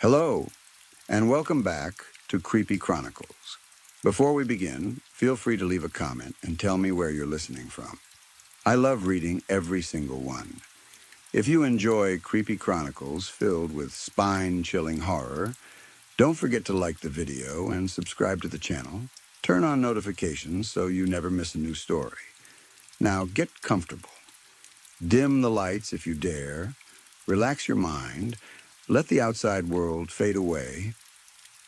Hello, and welcome back to Creepy Chronicles. Before we begin, feel free to leave a comment and tell me where you're listening from. I love reading every single one. If you enjoy Creepy Chronicles filled with spine-chilling horror, don't forget to like the video and subscribe to the channel. Turn on notifications so you never miss a new story. Now get comfortable. Dim the lights if you dare. Relax your mind. Let the outside world fade away.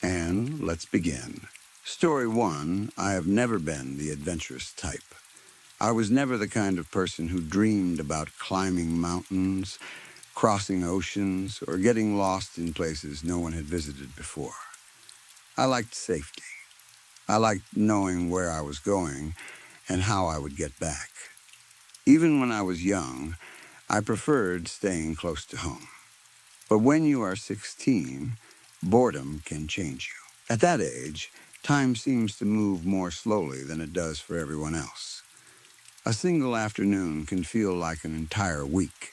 And let's begin. Story 1, I have never been the adventurous type. I was never the kind of person who dreamed about climbing mountains, crossing oceans, or getting lost in places no one had visited before. I liked safety. I liked knowing where I was going and how I would get back. Even when I was young, I preferred staying close to home. But when you are 16, boredom can change you. At that age, time seems to move more slowly than it does for everyone else. A single afternoon can feel like an entire week.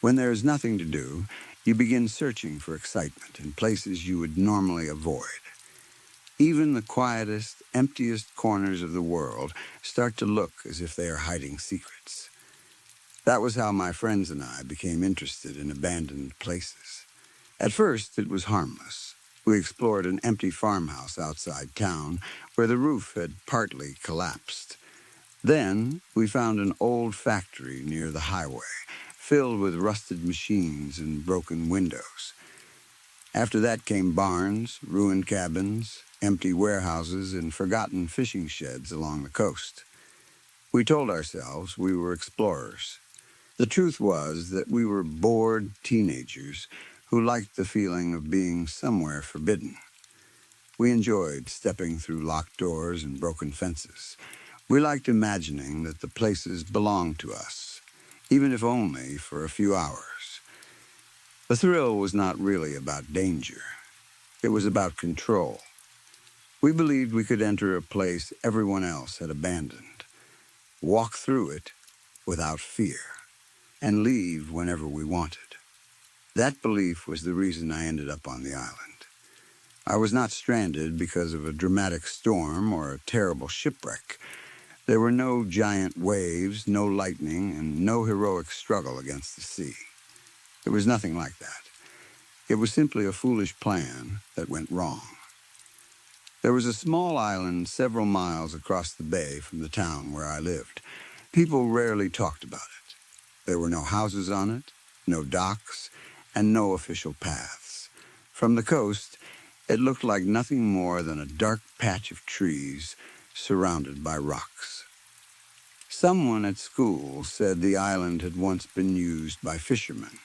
When there is nothing to do, you begin searching for excitement in places you would normally avoid. Even the quietest, emptiest corners of the world start to look as if they are hiding secrets. That was how my friends and I became interested in abandoned places. At first, it was harmless. We explored an empty farmhouse outside town where the roof had partly collapsed. Then, we found an old factory near the highway, filled with rusted machines and broken windows. After that came barns, ruined cabins, empty warehouses, and forgotten fishing sheds along the coast. We told ourselves we were explorers. The truth was that we were bored teenagers who liked the feeling of being somewhere forbidden. We enjoyed stepping through locked doors and broken fences. We liked imagining that the places belonged to us, even if only for a few hours. The thrill was not really about danger. It was about control. We believed we could enter a place everyone else had abandoned, walk through it without fear, and leave whenever we wanted. That belief was the reason I ended up on the island. I was not stranded because of a dramatic storm or a terrible shipwreck. There were no giant waves, no lightning, and no heroic struggle against the sea. There was nothing like that. It was simply a foolish plan that went wrong. There was a small island several miles across the bay from the town where I lived. People rarely talked about it. There were no houses on it, no docks, and no official paths. From the coast, it looked like nothing more than a dark patch of trees surrounded by rocks. Someone at school said the island had once been used by fishermen.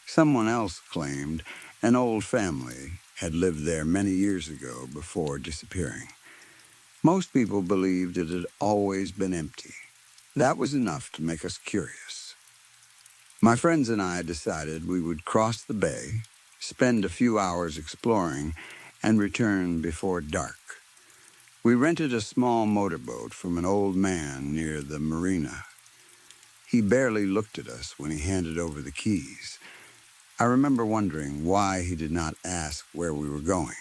Someone else claimed an old family had lived there many years ago before disappearing. Most people believed it had always been empty. That was enough to make us curious. My friends and I decided we would cross the bay, spend a few hours exploring, and return before dark. We rented a small motorboat from an old man near the marina. He barely looked at us when he handed over the keys. I remember wondering why he did not ask where we were going.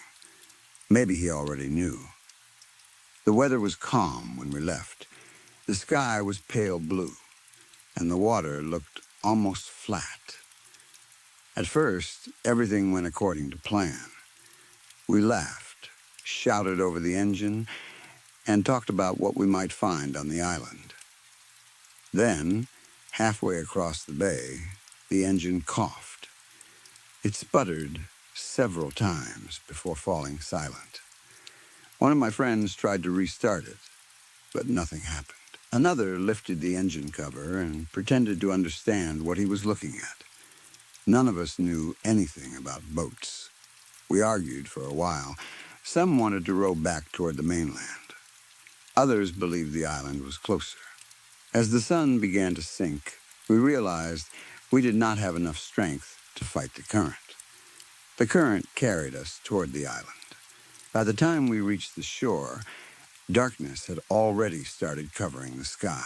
Maybe he already knew. The weather was calm when we left. The sky was pale blue, and the water looked almost flat. At first, everything went according to plan. We laughed, shouted over the engine, and talked about what we might find on the island. Then, halfway across the bay, the engine coughed. It sputtered several times before falling silent. One of my friends tried to restart it, but nothing happened. Another lifted the engine cover and pretended to understand what he was looking at. None of us knew anything about boats. We argued for a while. Some wanted to row back toward the mainland. Others believed the island was closer. As the sun began to sink, we realized we did not have enough strength to fight the current. The current carried us toward the island. By the time we reached the shore, darkness had already started covering the sky.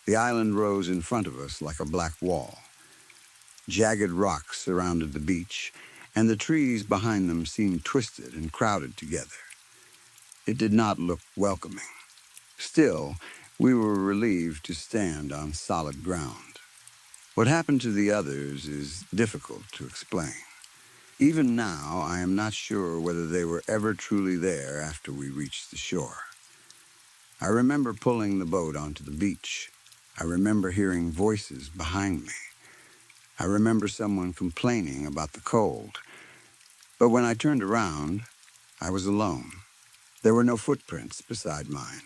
The island rose in front of us like a black wall. Jagged rocks surrounded the beach, and the trees behind them seemed twisted and crowded together. It did not look welcoming. Still, we were relieved to stand on solid ground. What happened to the others is difficult to explain. Even now, I am not sure whether they were ever truly there after we reached the shore. I remember pulling the boat onto the beach. I remember hearing voices behind me. I remember someone complaining about the cold. But when I turned around, I was alone. There were no footprints beside mine.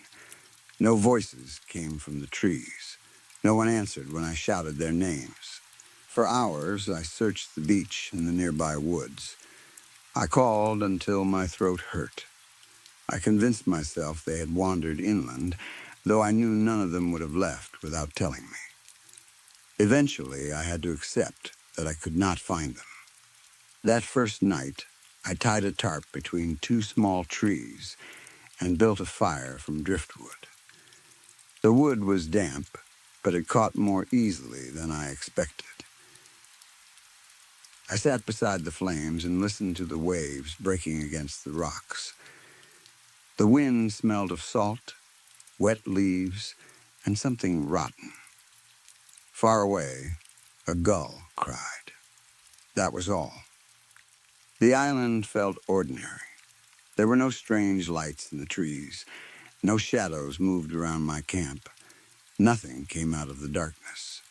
No voices came from the trees. No one answered when I shouted their names. For hours, I searched the beach and the nearby woods. I called until my throat hurt. I convinced myself they had wandered inland, though I knew none of them would have left without telling me. Eventually, I had to accept that I could not find them. That first night, I tied a tarp between two small trees and built a fire from driftwood. The wood was damp, but it caught more easily than I expected. I sat beside the flames and listened to the waves breaking against the rocks. The wind smelled of salt, wet leaves, and something rotten. Far away, a gull cried. That was all. The island felt ordinary. There were no strange lights in the trees. No shadows moved around my camp. Nothing came out of the darkness.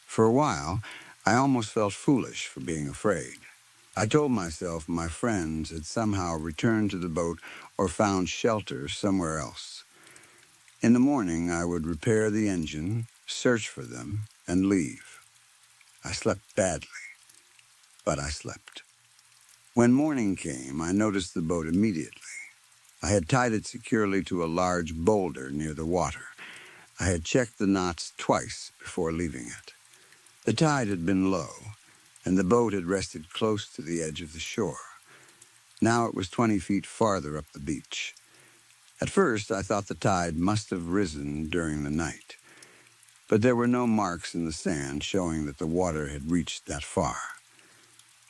For a while, I almost felt foolish for being afraid. I told myself my friends had somehow returned to the boat or found shelter somewhere else. In the morning, I would repair the engine, search for them, and leave. I slept badly, but I slept. When morning came, I noticed the boat immediately. I had tied it securely to a large boulder near the water. I had checked the knots twice before leaving it. The tide had been low, and the boat had rested close to the edge of the shore. Now it was 20 feet farther up the beach. At first, I thought the tide must have risen during the night, but there were no marks in the sand showing that the water had reached that far.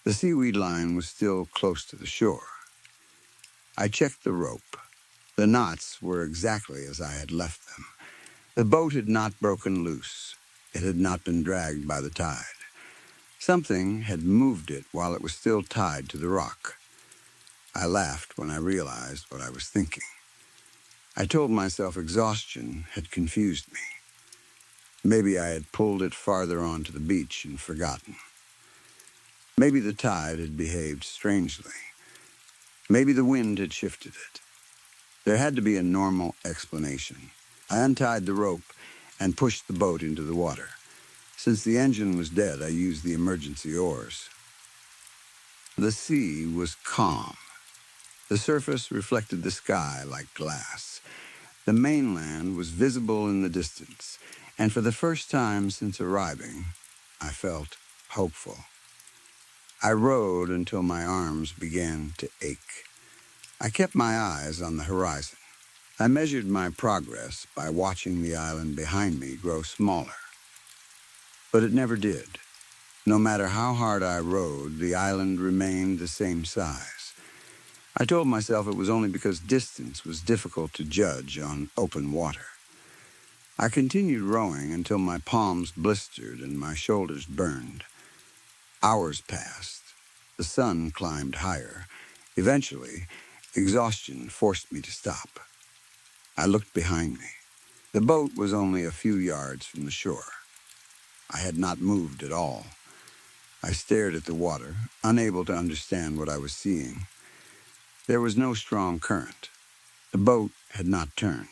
The seaweed line was still close to the shore. I checked the rope. The knots were exactly as I had left them. The boat had not broken loose. It had not been dragged by the tide. Something had moved it while it was still tied to the rock. I laughed when I realized what I was thinking. I told myself exhaustion had confused me. Maybe I had pulled it farther onto the beach and forgotten. Maybe the tide had behaved strangely. Maybe the wind had shifted it. There had to be a normal explanation. I untied the rope and pushed the boat into the water. Since the engine was dead, I used the emergency oars. The sea was calm. The surface reflected the sky like glass. The mainland was visible in the distance, and for the first time since arriving, I felt hopeful. I rowed until my arms began to ache. I kept my eyes on the horizon. I measured my progress by watching the island behind me grow smaller. But it never did. No matter how hard I rowed, the island remained the same size. I told myself it was only because distance was difficult to judge on open water. I continued rowing until my palms blistered and my shoulders burned. Hours passed. The sun climbed higher. Eventually, exhaustion forced me to stop. I looked behind me. The boat was only a few yards from the shore. I had not moved at all. I stared at the water, unable to understand what I was seeing. There was no strong current. The boat had not turned.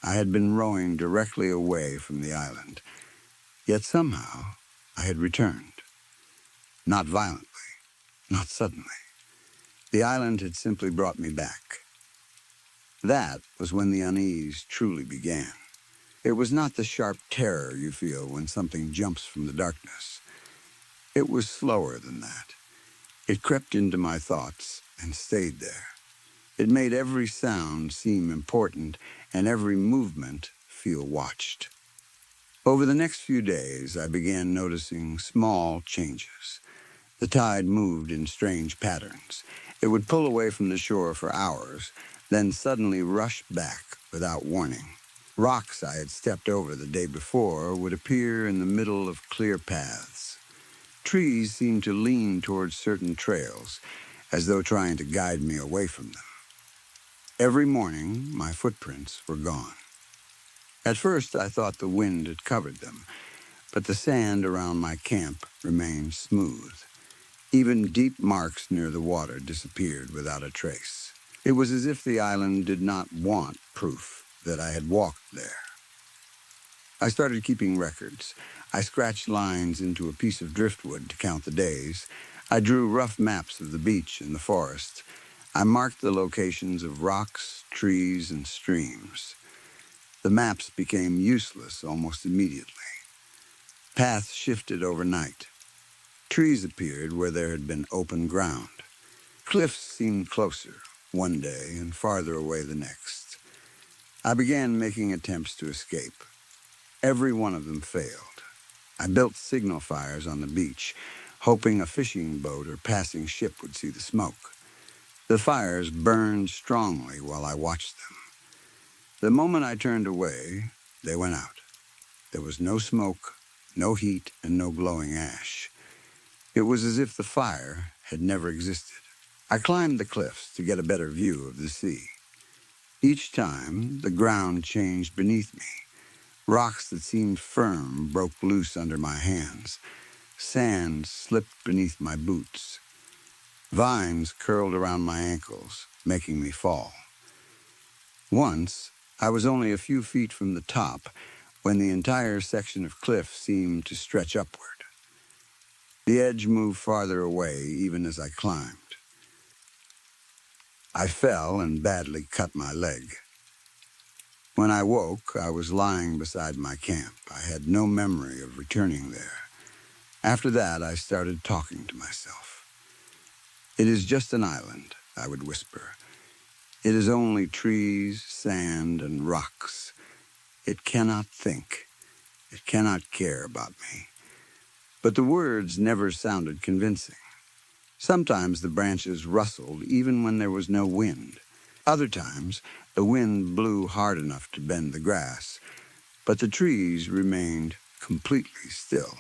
I had been rowing directly away from the island, yet somehow I had returned. Not violently, not suddenly. The island had simply brought me back. That was when the unease truly began. It was not the sharp terror you feel when something jumps from the darkness. It was slower than that. It crept into my thoughts and stayed there. It made every sound seem important and every movement feel watched. Over the next few days, I began noticing small changes. The tide moved in strange patterns. It would pull away from the shore for hours, then suddenly rush back without warning. Rocks I had stepped over the day before would appear in the middle of clear paths. Trees seemed to lean towards certain trails, as though trying to guide me away from them. Every morning, my footprints were gone. At first, I thought the wind had covered them, but the sand around my camp remained smooth. Even deep marks near the water disappeared without a trace. It was as if the island did not want proof that I had walked there. I started keeping records. I scratched lines into a piece of driftwood to count the days. I drew rough maps of the beach and the forest. I marked the locations of rocks, trees, and streams. The maps became useless almost immediately. Paths shifted overnight. Trees appeared where there had been open ground. Cliffs seemed closer one day and farther away the next. I began making attempts to escape. Every one of them failed. I built signal fires on the beach, hoping a fishing boat or passing ship would see the smoke. The fires burned strongly while I watched them. The moment I turned away, they went out. There was no smoke, no heat, and no glowing ash. It was as if the fire had never existed. I climbed the cliffs to get a better view of the sea. Each time, the ground changed beneath me. Rocks that seemed firm broke loose under my hands. Sand slipped beneath my boots. Vines curled around my ankles, making me fall. Once, I was only a few feet from the top when the entire section of cliff seemed to stretch upward. The edge moved farther away even as I climbed. I fell and badly cut my leg. When I woke, I was lying beside my camp. I had no memory of returning there. After that, I started talking to myself. It is just an island, I would whisper. It is only trees, sand, and rocks. It cannot think. It cannot care about me. But the words never sounded convincing. Sometimes the branches rustled even when there was no wind. Other times, the wind blew hard enough to bend the grass, but the trees remained completely still.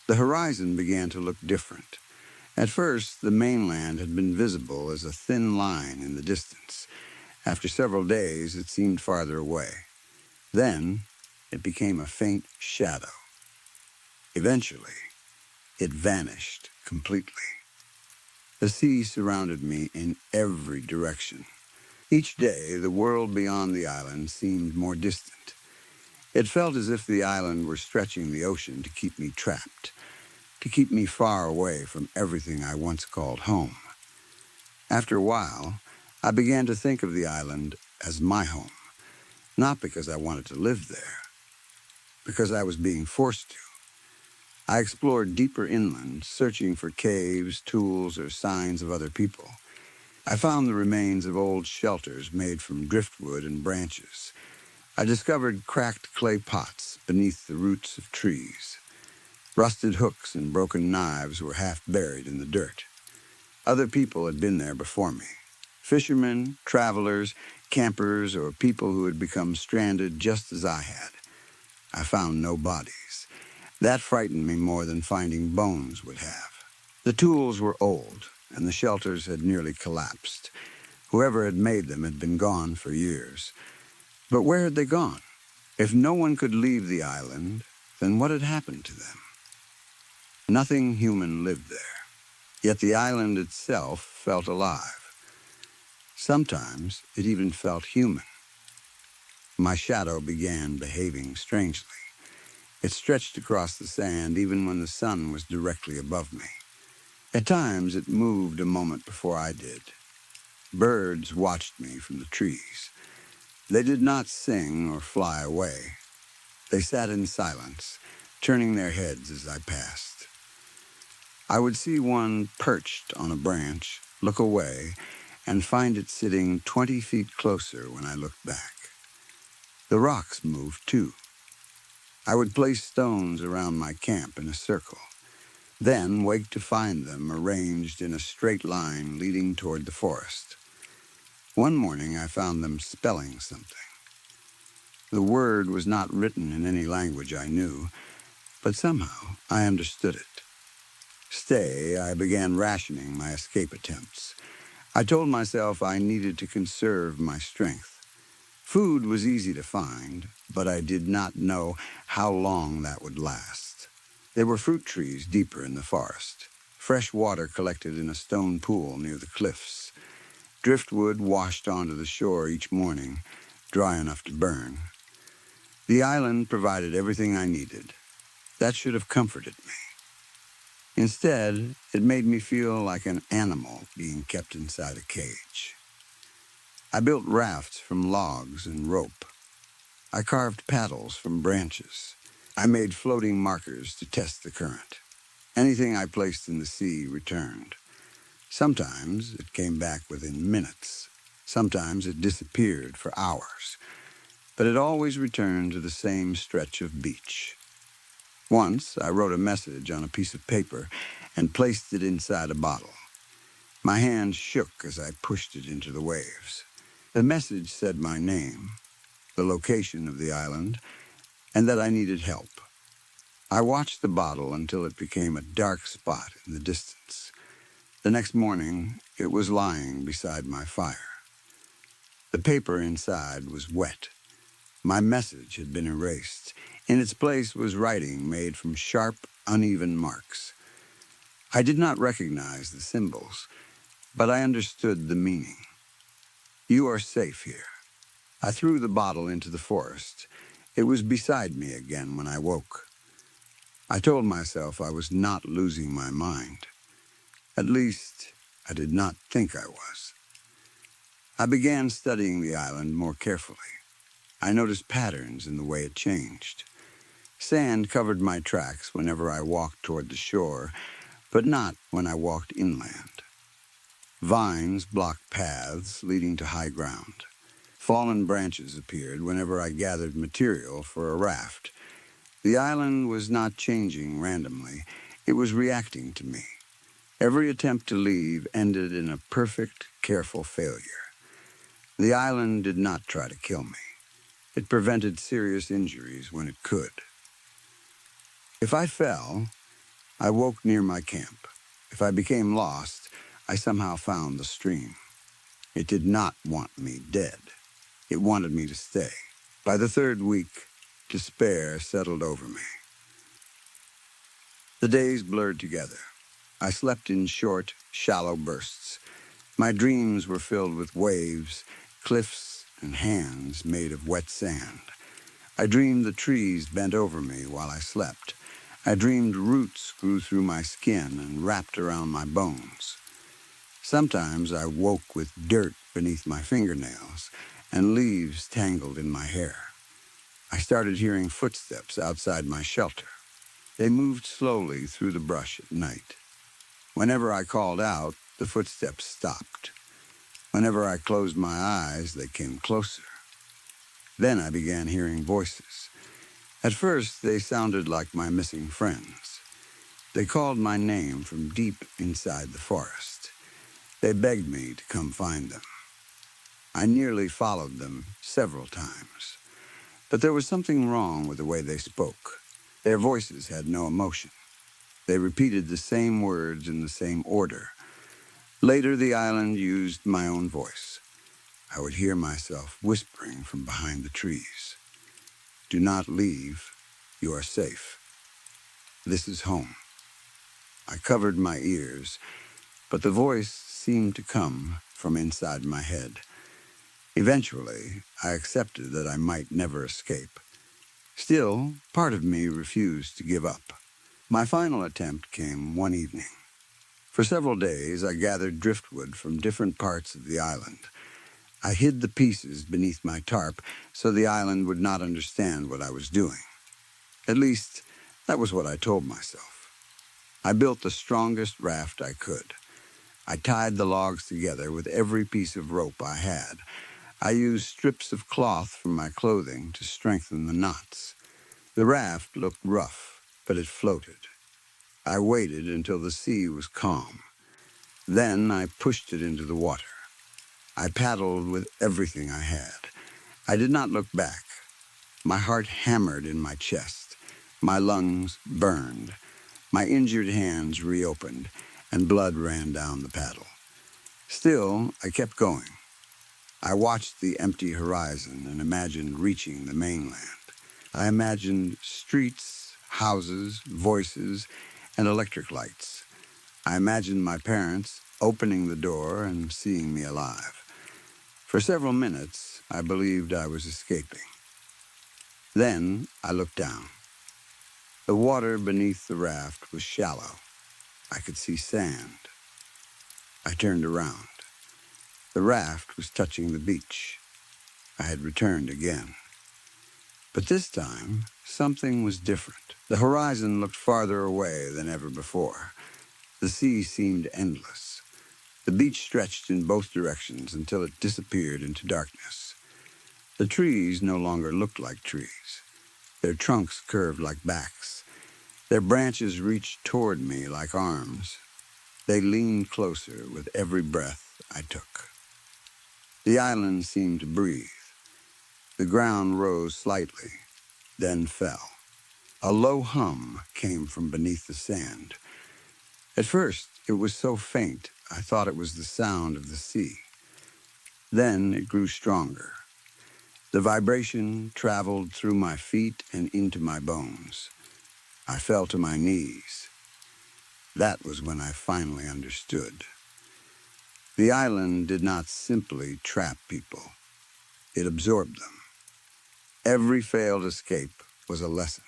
The horizon began to look different. At first, the mainland had been visible as a thin line in the distance. After several days, it seemed farther away. Then, it became a faint shadow. Eventually, it vanished completely. The sea surrounded me in every direction. Each day, the world beyond the island seemed more distant. It felt as if the island were stretching the ocean to keep me trapped, to keep me far away from everything I once called home. After a while, I began to think of the island as my home, not because I wanted to live there, because I was being forced to. I explored deeper inland, searching for caves, tools, or signs of other people. I found the remains of old shelters made from driftwood and branches. I discovered cracked clay pots beneath the roots of trees. Rusted hooks and broken knives were half buried in the dirt. Other people had been there before me. Fishermen, travelers, campers, or people who had become stranded just as I had. I found no bodies. That frightened me more than finding bones would have. The tools were old, and the shelters had nearly collapsed. Whoever had made them had been gone for years. But where had they gone? If no one could leave the island, then what had happened to them? Nothing human lived there. Yet the island itself felt alive. Sometimes it even felt human. My shadow began behaving strangely. It stretched across the sand even when the sun was directly above me. At times it moved a moment before I did. Birds watched me from the trees. They did not sing or fly away. They sat in silence, turning their heads as I passed. I would see one perched on a branch, look away, and find it sitting 20 feet closer when I looked back. The rocks moved too. I would place stones around my camp in a circle. then wake to find them arranged in a straight line leading toward the forest. One morning I found them spelling something. The word was not written in any language I knew, but somehow I understood it. I began rationing my escape attempts. I told myself I needed to conserve my strength. Food was easy to find, but I did not know how long that would last. There were fruit trees deeper in the forest. Fresh water collected in a stone pool near the cliffs. Driftwood washed onto the shore each morning, dry enough to burn. The island provided everything I needed. That should have comforted me. Instead, it made me feel like an animal being kept inside a cage. I built rafts from logs and rope. I carved paddles from branches. I made floating markers to test the current. Anything I placed in the sea returned. Sometimes it came back within minutes. Sometimes it disappeared for hours. But it always returned to the same stretch of beach. Once, I wrote a message on a piece of paper and placed it inside a bottle. My hand shook as I pushed it into the waves. The message said my name, the location of the island, and that I needed help. I watched the bottle until it became a dark spot in the distance. The next morning, it was lying beside my fire. The paper inside was wet. My message had been erased. In its place was writing made from sharp, uneven marks. I did not recognize the symbols, but I understood the meaning. You are safe here. I threw the bottle into the forest. It was beside me again when I woke. I told myself I was not losing my mind. At least, I did not think I was. I began studying the island more carefully. I noticed patterns in the way it changed. Sand covered my tracks whenever I walked toward the shore, but not when I walked inland. Vines blocked paths leading to high ground. Fallen branches appeared whenever I gathered material for a raft. The island was not changing randomly. It was reacting to me. Every attempt to leave ended in a perfect, careful failure. The island did not try to kill me. It prevented serious injuries when it could. If I fell, I woke near my camp. If I became lost, I somehow found the stream. It did not want me dead. It wanted me to stay. By the third week, despair settled over me. The days blurred together. I slept in short, shallow bursts. My dreams were filled with waves, cliffs, and hands made of wet sand. I dreamed the trees bent over me while I slept. I dreamed roots grew through my skin and wrapped around my bones. Sometimes I woke with dirt beneath my fingernails and leaves tangled in my hair. I started hearing footsteps outside my shelter. They moved slowly through the brush at night. Whenever I called out, the footsteps stopped. Whenever I closed my eyes, they came closer. Then I began hearing voices. At first, they sounded like my missing friends. They called my name from deep inside the forest. They begged me to come find them. I nearly followed them several times. But there was something wrong with the way they spoke. Their voices had no emotion. They repeated the same words in the same order. Later, the island used my own voice. I would hear myself whispering from behind the trees. Do not leave. You are safe. This is home. I covered my ears, but the voice seemed to come from inside my head. Eventually, I accepted that I might never escape. Still, part of me refused to give up. My final attempt came one evening. For several days, I gathered driftwood from different parts of the island. I hid the pieces beneath my tarp so the island would not understand what I was doing. At least, that was what I told myself. I built the strongest raft I could. I tied the logs together with every piece of rope I had. I used strips of cloth from my clothing to strengthen the knots. The raft looked rough, but it floated. I waited until the sea was calm. Then I pushed it into the water. I paddled with everything I had. I did not look back. My heart hammered in my chest. My lungs burned. My injured hands reopened, and blood ran down the paddle. Still, I kept going. I watched the empty horizon and imagined reaching the mainland. I imagined streets, houses, voices, and electric lights. I imagined my parents opening the door and seeing me alive. For several minutes, I believed I was escaping. Then I looked down. The water beneath the raft was shallow. I could see sand. I turned around. The raft was touching the beach. I had returned again. But this time, something was different. The horizon looked farther away than ever before. The sea seemed endless. The beach stretched in both directions until it disappeared into darkness. The trees no longer looked like trees. Their trunks curved like backs. Their branches reached toward me like arms. They leaned closer with every breath I took. The island seemed to breathe. The ground rose slightly, then fell. A low hum came from beneath the sand. At first, it was so faint, I thought it was the sound of the sea. Then it grew stronger. The vibration traveled through my feet and into my bones. I fell to my knees. That was when I finally understood. The island did not simply trap people. It absorbed them. Every failed escape was a lesson.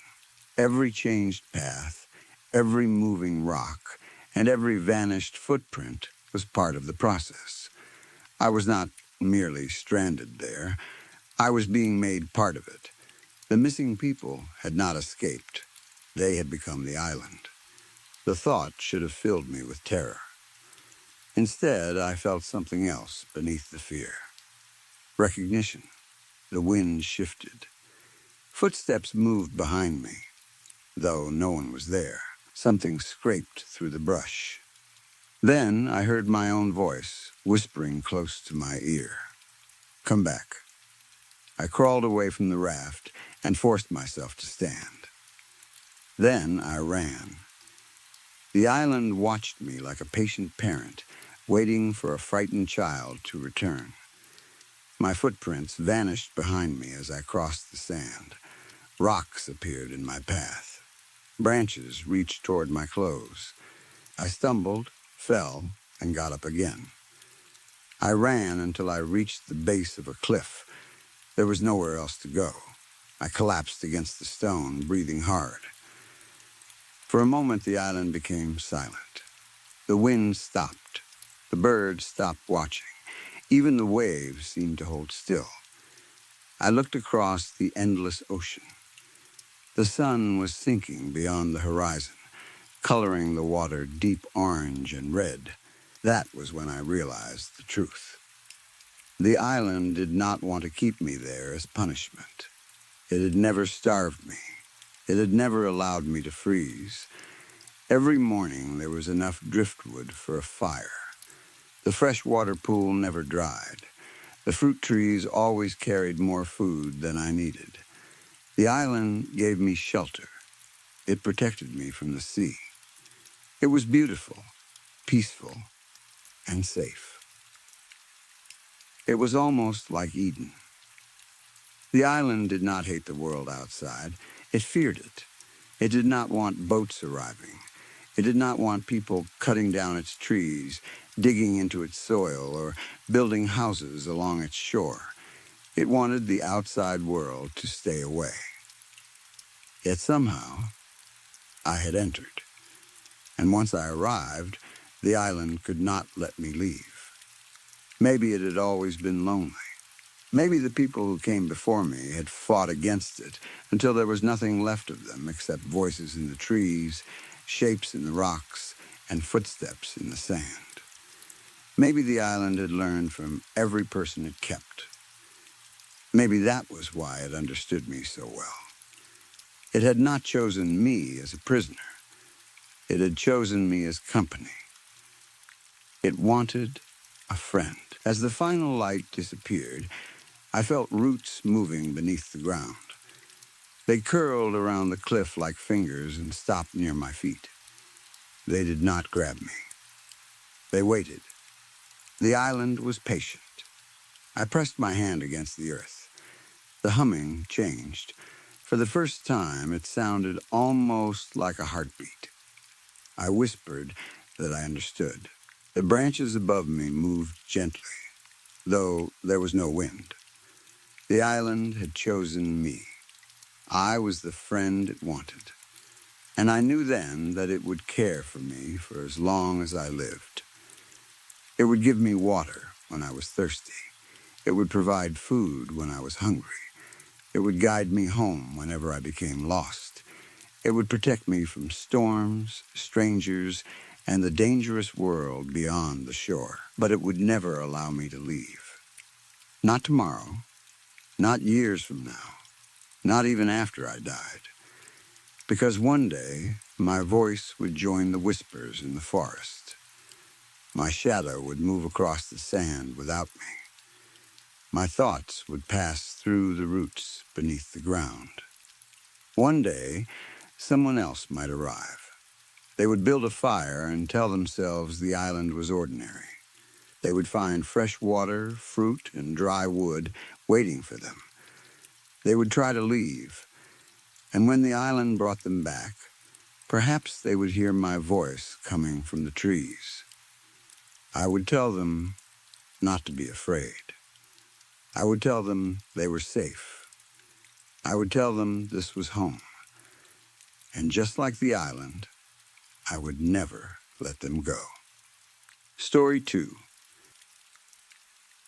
Every changed path, every moving rock, and every vanished footprint was part of the process. I was not merely stranded there. I was being made part of it. The missing people had not escaped. They had become the island. The thought should have filled me with terror. Instead, I felt something else beneath the fear. Recognition. The wind shifted. Footsteps moved behind me, though no one was there. Something scraped through the brush. Then I heard my own voice, whispering close to my ear. Come back. I crawled away from the raft and forced myself to stand. Then I ran. The island watched me like a patient parent, waiting for a frightened child to return. My footprints vanished behind me as I crossed the sand. Rocks appeared in my path. Branches reached toward my clothes. I stumbled, fell, and got up again. I ran until I reached the base of a cliff. There was nowhere else to go. I collapsed against the stone, breathing hard. For a moment, the island became silent. The wind stopped. The birds stopped watching. Even the waves seemed to hold still. I looked across the endless ocean. The sun was sinking beyond the horizon, coloring the water deep orange and red. That was when I realized the truth. The island did not want to keep me there as punishment. It had never starved me. It had never allowed me to freeze. Every morning there was enough driftwood for a fire. The freshwater pool never dried. The fruit trees always carried more food than I needed. The island gave me shelter. It protected me from the sea. It was beautiful, peaceful, and safe. It was almost like Eden. The island did not hate the world outside. It feared it. It did not want boats arriving. It did not want people cutting down its trees, digging into its soil, or building houses along its shore. It wanted the outside world to stay away. Yet somehow, I had entered. And once I arrived, the island could not let me leave. Maybe it had always been lonely. Maybe the people who came before me had fought against it until there was nothing left of them except voices in the trees, shapes in the rocks, and footsteps in the sand. Maybe the island had learned from every person it kept. Maybe that was why it understood me so well. It had not chosen me as a prisoner. It had chosen me as company. It wanted a friend. As the final light disappeared, I felt roots moving beneath the ground. They curled around the cliff like fingers and stopped near my feet. They did not grab me. They waited. The island was patient. I pressed my hand against the earth. The humming changed. For the first time, it sounded almost like a heartbeat. I whispered that I understood. The branches above me moved gently, though there was no wind. The island had chosen me. I was the friend it wanted. And I knew then that it would care for me for as long as I lived. It would give me water when I was thirsty. It would provide food when I was hungry. It would guide me home whenever I became lost. It would protect me from storms, strangers, and the dangerous world beyond the shore. But it would never allow me to leave. Not tomorrow, not years from now, not even after I died. Because one day, my voice would join the whispers in the forest. My shadow would move across the sand without me. My thoughts would pass through the roots beneath the ground. One day, someone else might arrive. They would build a fire and tell themselves the island was ordinary. They would find fresh water, fruit, and dry wood waiting for them. They would try to leave, and when the island brought them back, perhaps they would hear my voice coming from the trees. I would tell them not to be afraid. I would tell them they were safe. I would tell them this was home. And just like the island, I would never let them go. Story 2.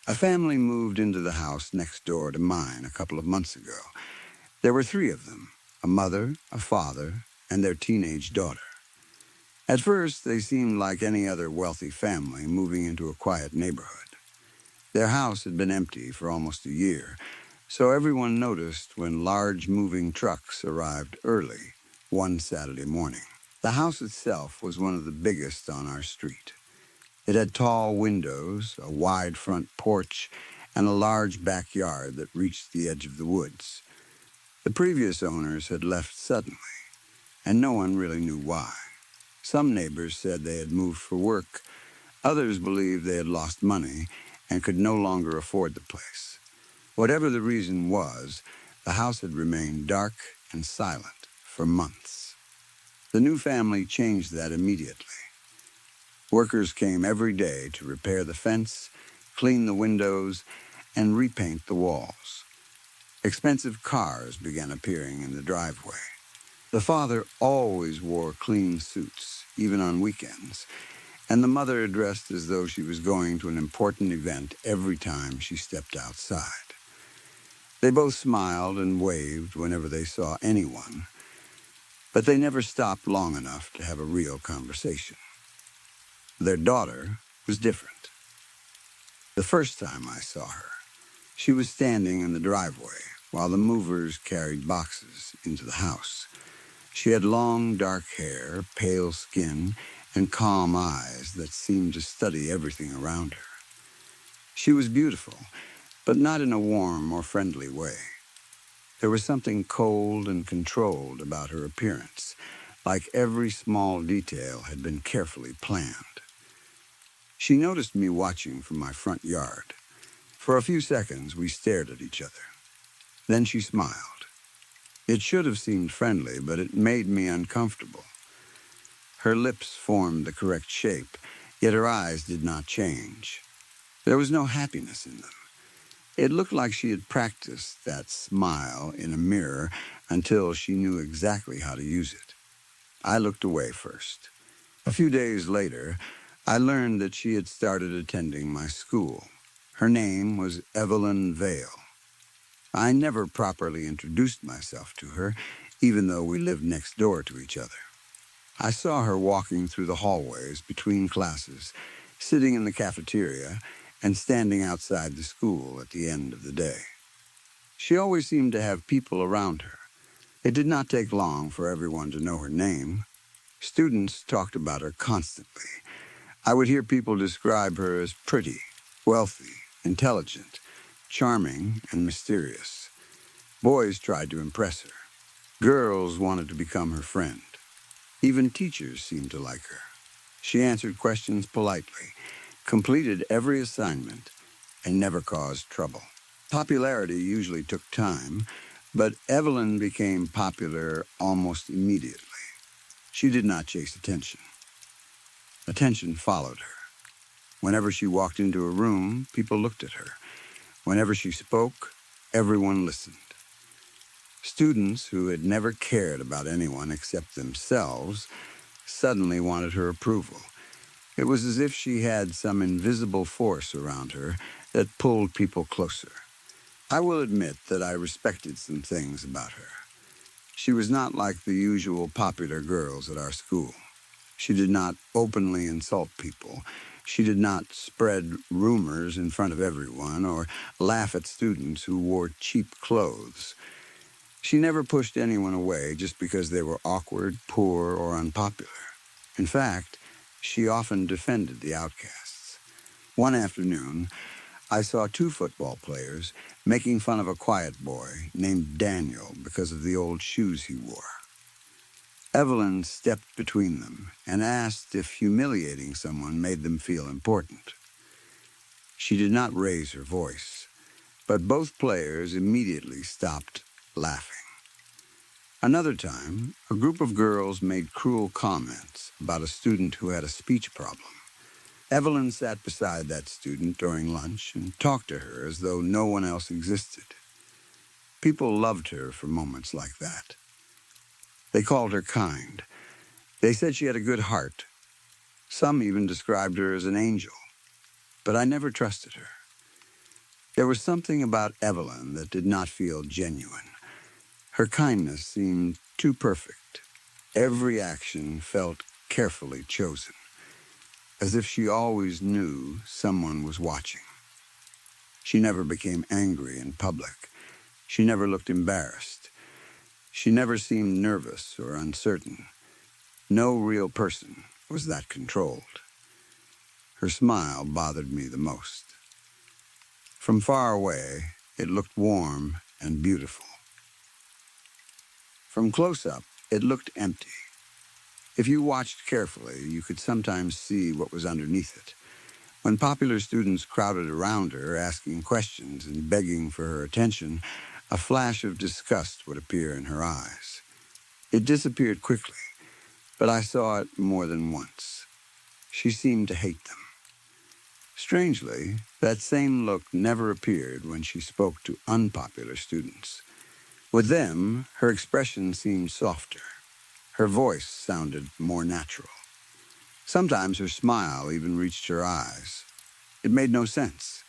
A family moved into the house next door to mine a couple of months ago. There were 3 of them, a mother, a father, and their teenage daughter. At first, they seemed like any other wealthy family moving into a quiet neighborhood. Their house had been empty for almost a year, so everyone noticed when large moving trucks arrived early one Saturday morning. The house itself was one of the biggest on our street. It had tall windows, a wide front porch, and a large backyard that reached the edge of the woods. The previous owners had left suddenly, and no one really knew why. Some neighbors said they had moved for work. Others believed they had lost money and could no longer afford the place. Whatever the reason was, the house had remained dark and silent for months. The new family changed that immediately. Workers came every day to repair the fence, clean the windows, and repaint the walls. Expensive cars began appearing in the driveway. The father always wore clean suits, even on weekends, and the mother dressed as though she was going to an important event every time she stepped outside. They both smiled and waved whenever they saw anyone, but they never stopped long enough to have a real conversation. Their daughter was different. The first time I saw her, she was standing in the driveway while the movers carried boxes into the house. She had long, dark hair, pale skin, and calm eyes that seemed to study everything around her. She was beautiful, but not in a warm or friendly way. There was something cold and controlled about her appearance, like every small detail had been carefully planned. She noticed me watching from my front yard. For a few seconds, we stared at each other. Then she smiled. It should have seemed friendly, but it made me uncomfortable. Her lips formed the correct shape, yet her eyes did not change. There was no happiness in them. It looked like she had practiced that smile in a mirror until she knew exactly how to use it. I looked away first. A few days later, I learned that she had started attending my school. Her name was Evelyn Vale. I never properly introduced myself to her, even though we lived next door to each other. I saw her walking through the hallways between classes, sitting in the cafeteria, and standing outside the school at the end of the day. She always seemed to have people around her. It did not take long for everyone to know her name. Students talked about her constantly. I would hear people describe her as pretty, wealthy, intelligent, charming, and mysterious. Boys tried to impress her. Girls wanted to become her friend. Even teachers seemed to like her. She answered questions politely, completed every assignment, and never caused trouble. Popularity usually took time, but Evelyn became popular almost immediately. She did not chase attention. Attention followed her. Whenever she walked into a room, people looked at her. Whenever she spoke, everyone listened. Students who had never cared about anyone except themselves suddenly wanted her approval. It was as if she had some invisible force around her that pulled people closer. I will admit that I respected some things about her. She was not like the usual popular girls at our school. She did not openly insult people. She did not spread rumors in front of everyone or laugh at students who wore cheap clothes. She never pushed anyone away just because they were awkward, poor, or unpopular. In fact, she often defended the outcasts. One afternoon, I saw two football players making fun of a quiet boy named Daniel because of the old shoes he wore. Evelyn stepped between them and asked if humiliating someone made them feel important. She did not raise her voice, but both players immediately stopped laughing. Another time, a group of girls made cruel comments about a student who had a speech problem. Evelyn sat beside that student during lunch and talked to her as though no one else existed. People loved her for moments like that. They called her kind. They said she had a good heart. Some even described her as an angel. But I never trusted her. There was something about Evelyn that did not feel genuine. Her kindness seemed too perfect. Every action felt carefully chosen, as if she always knew someone was watching. She never became angry in public. She never looked embarrassed. She never seemed nervous or uncertain. No real person was that controlled. Her smile bothered me the most. From far away, it looked warm and beautiful. From close up, it looked empty. If you watched carefully, you could sometimes see what was underneath it. When popular students crowded around her, asking questions and begging for her attention, a flash of disgust would appear in her eyes. It disappeared quickly, but I saw it more than once. She seemed to hate them. Strangely, that same look never appeared when she spoke to unpopular students. With them, her expression seemed softer. Her voice sounded more natural. Sometimes her smile even reached her eyes. It made no sense.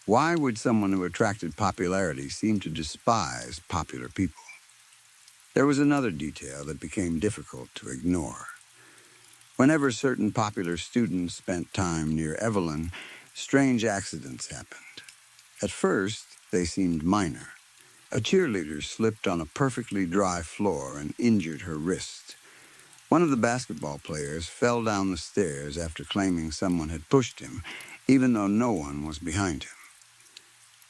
Why would someone who attracted popularity seem to despise popular people? There was another detail that became difficult to ignore. Whenever certain popular students spent time near Evelyn, strange accidents happened. At first, they seemed minor. A cheerleader slipped on a perfectly dry floor and injured her wrist. One of the basketball players fell down the stairs after claiming someone had pushed him, even though no one was behind him.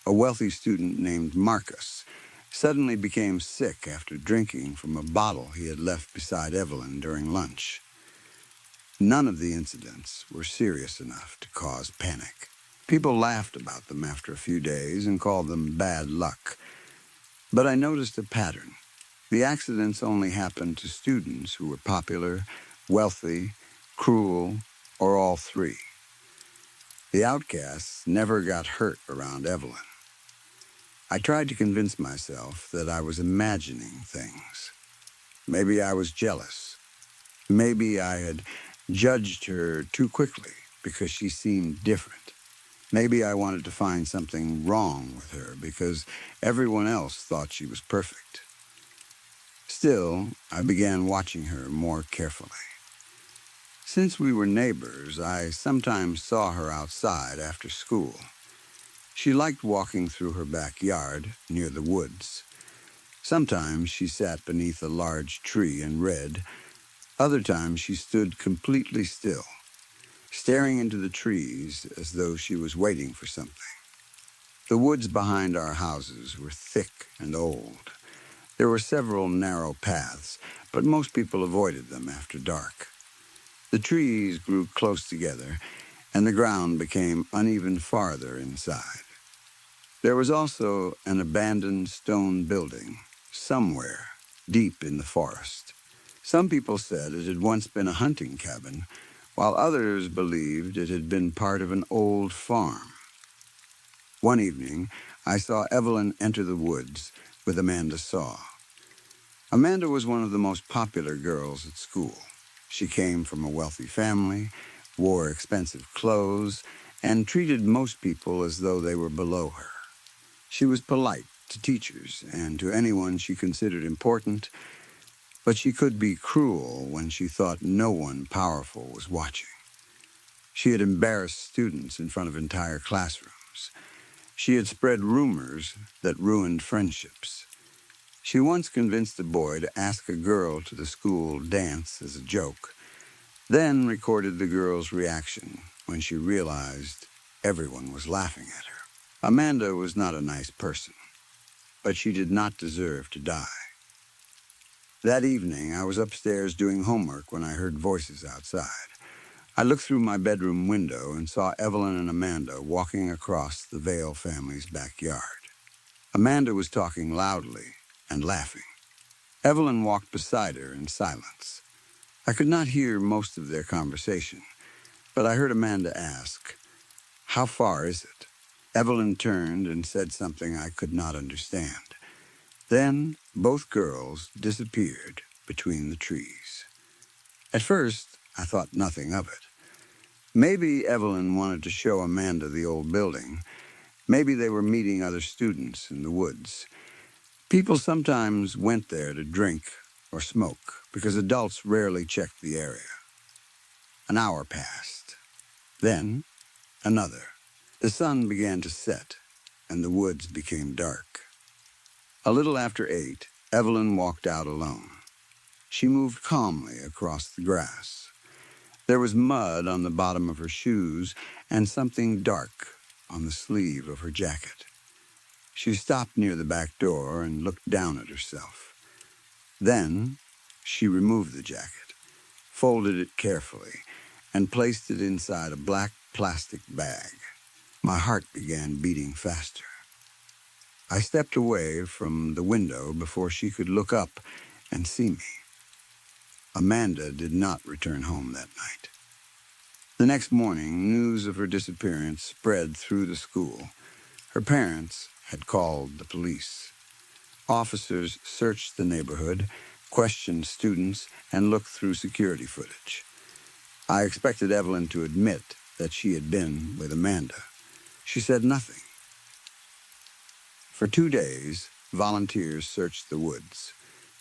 A wealthy student named Marcus suddenly became sick after drinking from a bottle he had left beside Evelyn during lunch. None of the incidents were serious enough to cause panic. People laughed about them after a few days and called them bad luck. But I noticed a pattern. The accidents only happened to students who were popular, wealthy, cruel, or all three. The outcasts never got hurt around Evelyn. I tried to convince myself that I was imagining things. Maybe I was jealous. Maybe I had judged her too quickly because she seemed different. Maybe I wanted to find something wrong with her because everyone else thought she was perfect. Still, I began watching her more carefully. Since we were neighbors, I sometimes saw her outside after school. She liked walking through her backyard near the woods. Sometimes she sat beneath a large tree and read. Other times she stood completely still, staring into the trees as though she was waiting for something. The woods behind our houses were thick and old. There were several narrow paths, but most people avoided them after dark. The trees grew close together, and the ground became uneven farther inside. There was also an abandoned stone building, somewhere deep in the forest. Some people said it had once been a hunting cabin, while others believed it had been part of an old farm. One evening, I saw Evelyn enter the woods with Amanda Saw. Amanda was one of the most popular girls at school. She came from a wealthy family, wore expensive clothes, and treated most people as though they were below her. She was polite to teachers and to anyone she considered important, but she could be cruel when she thought no one powerful was watching. She had embarrassed students in front of entire classrooms. She had spread rumors that ruined friendships. She once convinced a boy to ask a girl to the school dance as a joke, then recorded the girl's reaction when she realized everyone was laughing at her. Amanda was not a nice person, but she did not deserve to die. That evening, I was upstairs doing homework when I heard voices outside. I looked through my bedroom window and saw Evelyn and Amanda walking across the Vale family's backyard. Amanda was talking loudly and laughing. Evelyn walked beside her in silence. I could not hear most of their conversation, but I heard Amanda ask, "How far is it?" Evelyn turned and said something I could not understand. Then both girls disappeared between the trees. At first, I thought nothing of it. Maybe Evelyn wanted to show Amanda the old building. Maybe they were meeting other students in the woods. People sometimes went there to drink or smoke because adults rarely checked the area. An hour passed. Then another. The sun began to set, and the woods became dark. A little after 8, Evelyn walked out alone. She moved calmly across the grass. There was mud on the bottom of her shoes and something dark on the sleeve of her jacket. She stopped near the back door and looked down at herself. Then she removed the jacket, folded it carefully, and placed it inside a black plastic bag. My heart began beating faster. I stepped away from the window before she could look up and see me. Amanda did not return home that night. The next morning, news of her disappearance spread through the school. Her parents had called the police. Officers searched the neighborhood, questioned students, and looked through security footage. I expected Evelyn to admit that she had been with Amanda. She said nothing. For 2 days, volunteers searched the woods.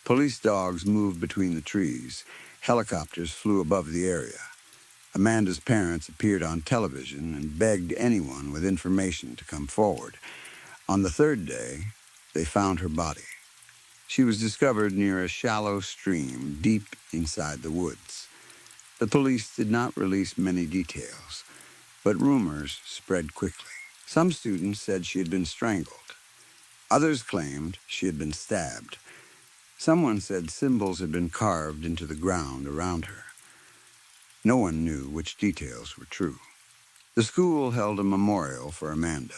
Police dogs moved between the trees. Helicopters flew above the area. Amanda's parents appeared on television and begged anyone with information to come forward. On the 3rd day, they found her body. She was discovered near a shallow stream deep inside the woods. The police did not release many details, but rumors spread quickly. Some students said she had been strangled. Others claimed she had been stabbed. Someone said symbols had been carved into the ground around her. No one knew which details were true. The school held a memorial for Amanda.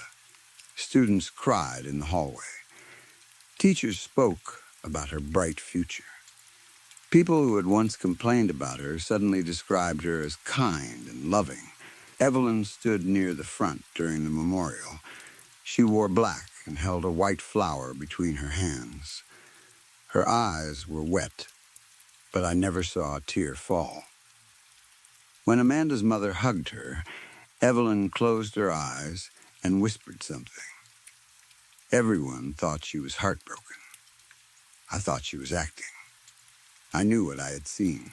Students cried in the hallway. Teachers spoke about her bright future. People who had once complained about her suddenly described her as kind and loving. Evelyn stood near the front during the memorial. She wore black and held a white flower between her hands. Her eyes were wet, but I never saw a tear fall. When Amanda's mother hugged her, Evelyn closed her eyes and whispered something. Everyone thought she was heartbroken. I thought she was acting. I knew what I had seen.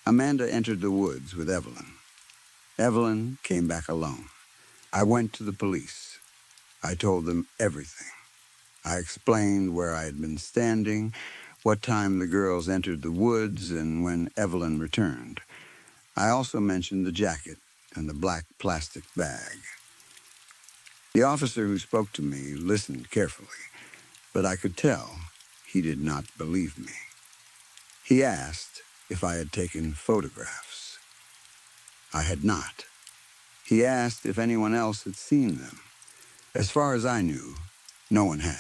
Amanda entered the woods with Evelyn. Evelyn came back alone. I went to the police. I told them everything. I explained where I had been standing, what time the girls entered the woods, and when Evelyn returned. I also mentioned the jacket and the black plastic bag. The officer who spoke to me listened carefully, but I could tell he did not believe me. He asked if I had taken photographs. I had not. He asked if anyone else had seen them. As far as I knew, no one had.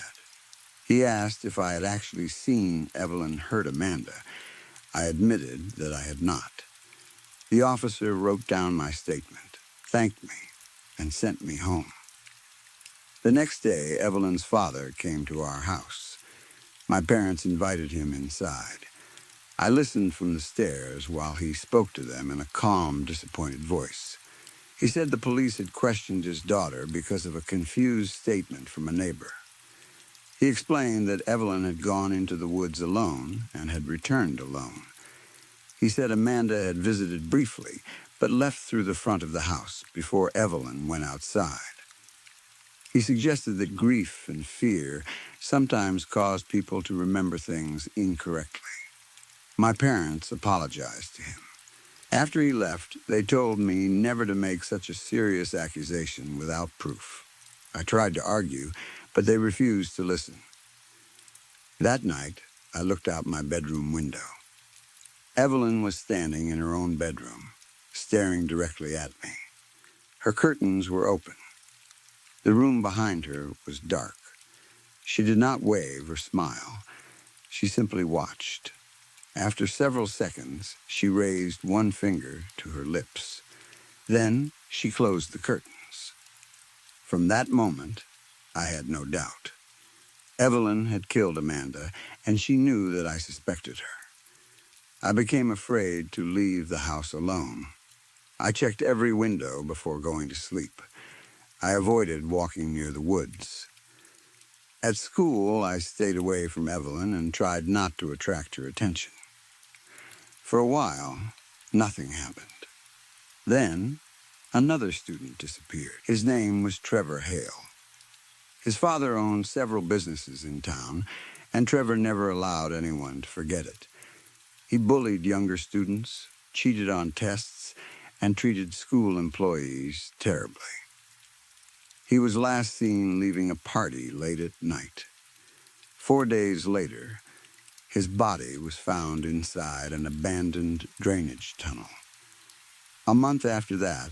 He asked if I had actually seen Evelyn hurt Amanda. I admitted that I had not. The officer wrote down my statement, thanked me, and sent me home. The next day, Evelyn's father came to our house. My parents invited him inside. I listened from the stairs while he spoke to them in a calm, disappointed voice. He said the police had questioned his daughter because of a confused statement from a neighbor. He explained that Evelyn had gone into the woods alone and had returned alone. He said Amanda had visited briefly, but left through the front of the house before Evelyn went outside. He suggested that grief and fear sometimes cause people to remember things incorrectly. My parents apologized to him. After he left, they told me never to make such a serious accusation without proof. I tried to argue, but they refused to listen. That night, I looked out my bedroom window. Evelyn was standing in her own bedroom, staring directly at me. Her curtains were open. The room behind her was dark. She did not wave or smile. She simply watched. After several seconds, she raised one finger to her lips. Then she closed the curtains. From that moment, I had no doubt. Evelyn had killed Amanda, and she knew that I suspected her. I became afraid to leave the house alone. I checked every window before going to sleep. I avoided walking near the woods. At school, I stayed away from Evelyn and tried not to attract her attention. For a while, nothing happened. Then, another student disappeared. His name was Trevor Hale. His father owned several businesses in town, and Trevor never allowed anyone to forget it. He bullied younger students, cheated on tests, and treated school employees terribly. He was last seen leaving a party late at night. 4 days later, his body was found inside an abandoned drainage tunnel. A month after that,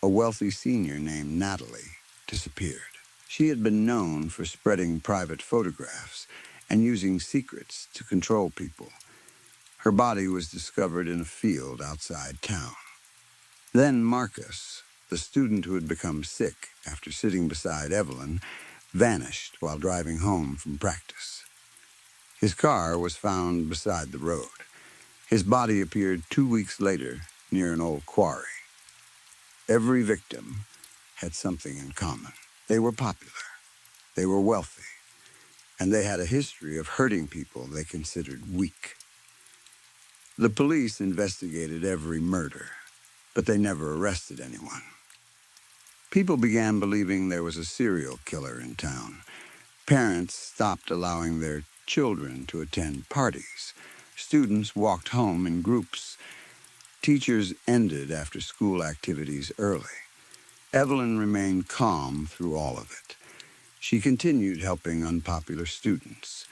a wealthy senior named Natalie disappeared. She had been known for spreading private photographs and using secrets to control people. Her body was discovered in a field outside town. Then Marcus, the student who had become sick after sitting beside Evelyn, vanished while driving home from practice. His car was found beside the road. His body appeared 2 weeks later near an old quarry. Every victim had something in common. They were popular, they were wealthy, and they had a history of hurting people they considered weak. The police investigated every murder, but they never arrested anyone. People began believing there was a serial killer in town. Parents stopped allowing their children to attend parties. Students walked home in groups. Teachers ended after-school activities early. Evelyn remained calm through all of it. She continued helping unpopular students.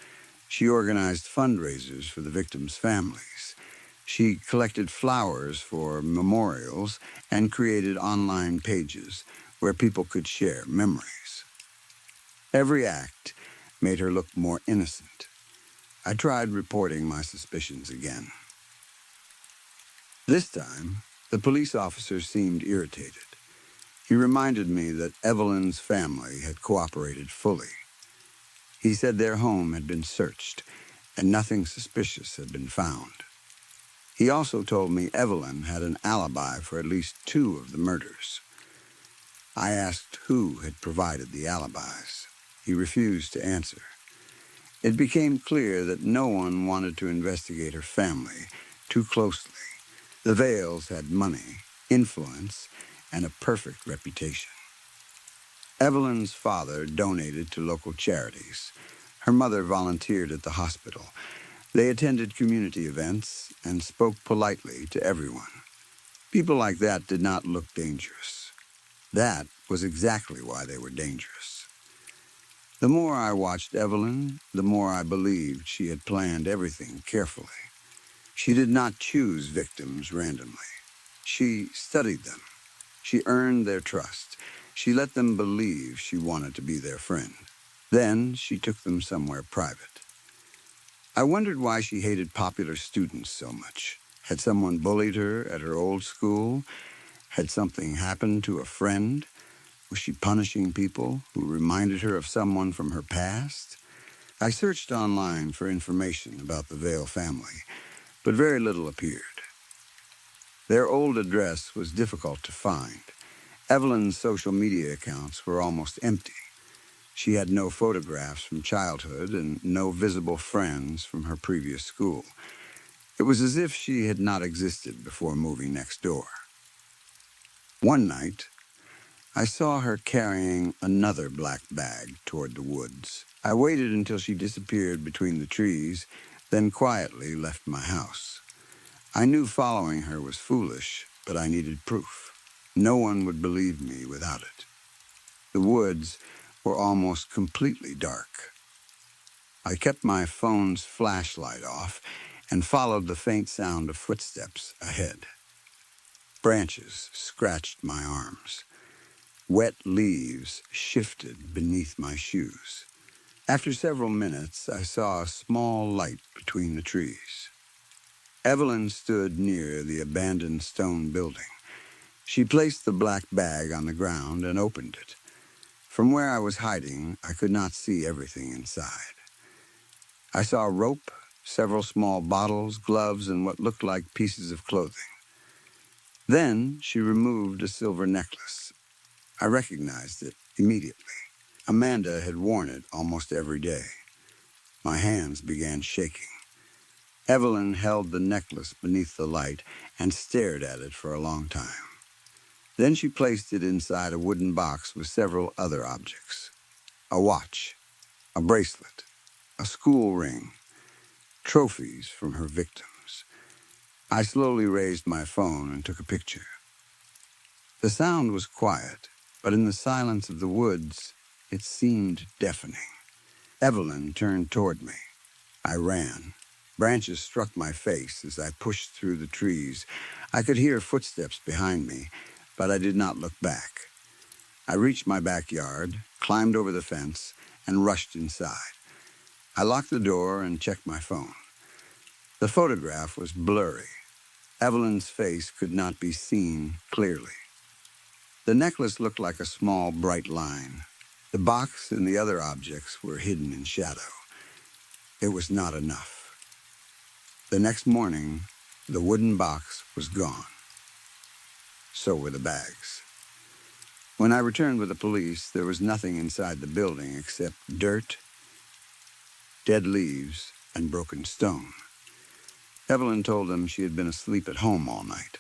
She organized fundraisers for the victims' families. She collected flowers for memorials and created online pages where people could share memories. Every act made her look more innocent. I tried reporting my suspicions again. This time, the police officer seemed irritated. He reminded me that Evelyn's family had cooperated fully. He said their home had been searched and nothing suspicious had been found. He also told me Evelyn had an alibi for at least 2 of the murders. I asked who had provided the alibis. He refused to answer. It became clear that no one wanted to investigate her family too closely. The Vales had money, influence, and a perfect reputation. Evelyn's father donated to local charities. Her mother volunteered at the hospital. They attended community events and spoke politely to everyone. People like that did not look dangerous. That was exactly why they were dangerous. The more I watched Evelyn, the more I believed she had planned everything carefully. She did not choose victims randomly. She studied them. She earned their trust. She let them believe she wanted to be their friend. Then she took them somewhere private. I wondered why she hated popular students so much. Had someone bullied her at her old school? Had something happened to a friend? Was she punishing people who reminded her of someone from her past? I searched online for information about the Vale family, but very little appeared. Their old address was difficult to find. Evelyn's social media accounts were almost empty. She had no photographs from childhood and no visible friends from her previous school. It was as if she had not existed before moving next door. One night, I saw her carrying another black bag toward the woods. I waited until she disappeared between the trees, then quietly left my house. I knew following her was foolish, but I needed proof. No one would believe me without it. The woods were almost completely dark. I kept my phone's flashlight off and followed the faint sound of footsteps ahead. Branches scratched my arms. Wet leaves shifted beneath my shoes. After several minutes, I saw a small light between the trees. Evelyn stood near the abandoned stone building. She placed the black bag on the ground and opened it. From where I was hiding, I could not see everything inside. I saw rope, several small bottles, gloves, and what looked like pieces of clothing. Then she removed a silver necklace. I recognized it immediately. Amanda had worn it almost every day. My hands began shaking. Evelyn held the necklace beneath the light and stared at it for a long time. Then she placed it inside a wooden box with several other objects. A watch, a bracelet, a school ring, trophies from her victims. I slowly raised my phone and took a picture. The sound was quiet, but in the silence of the woods, it seemed deafening. Evelyn turned toward me. I ran. Branches struck my face as I pushed through the trees. I could hear footsteps behind me, but I did not look back. I reached my backyard, climbed over the fence, and rushed inside. I locked the door and checked my phone. The photograph was blurry. Evelyn's face could not be seen clearly. The necklace looked like a small, bright line. The box and the other objects were hidden in shadow. It was not enough. The next morning, the wooden box was gone. So were the bags. When I returned with the police, there was nothing inside the building except dirt, dead leaves, and broken stone. Evelyn told them she had been asleep at home all night.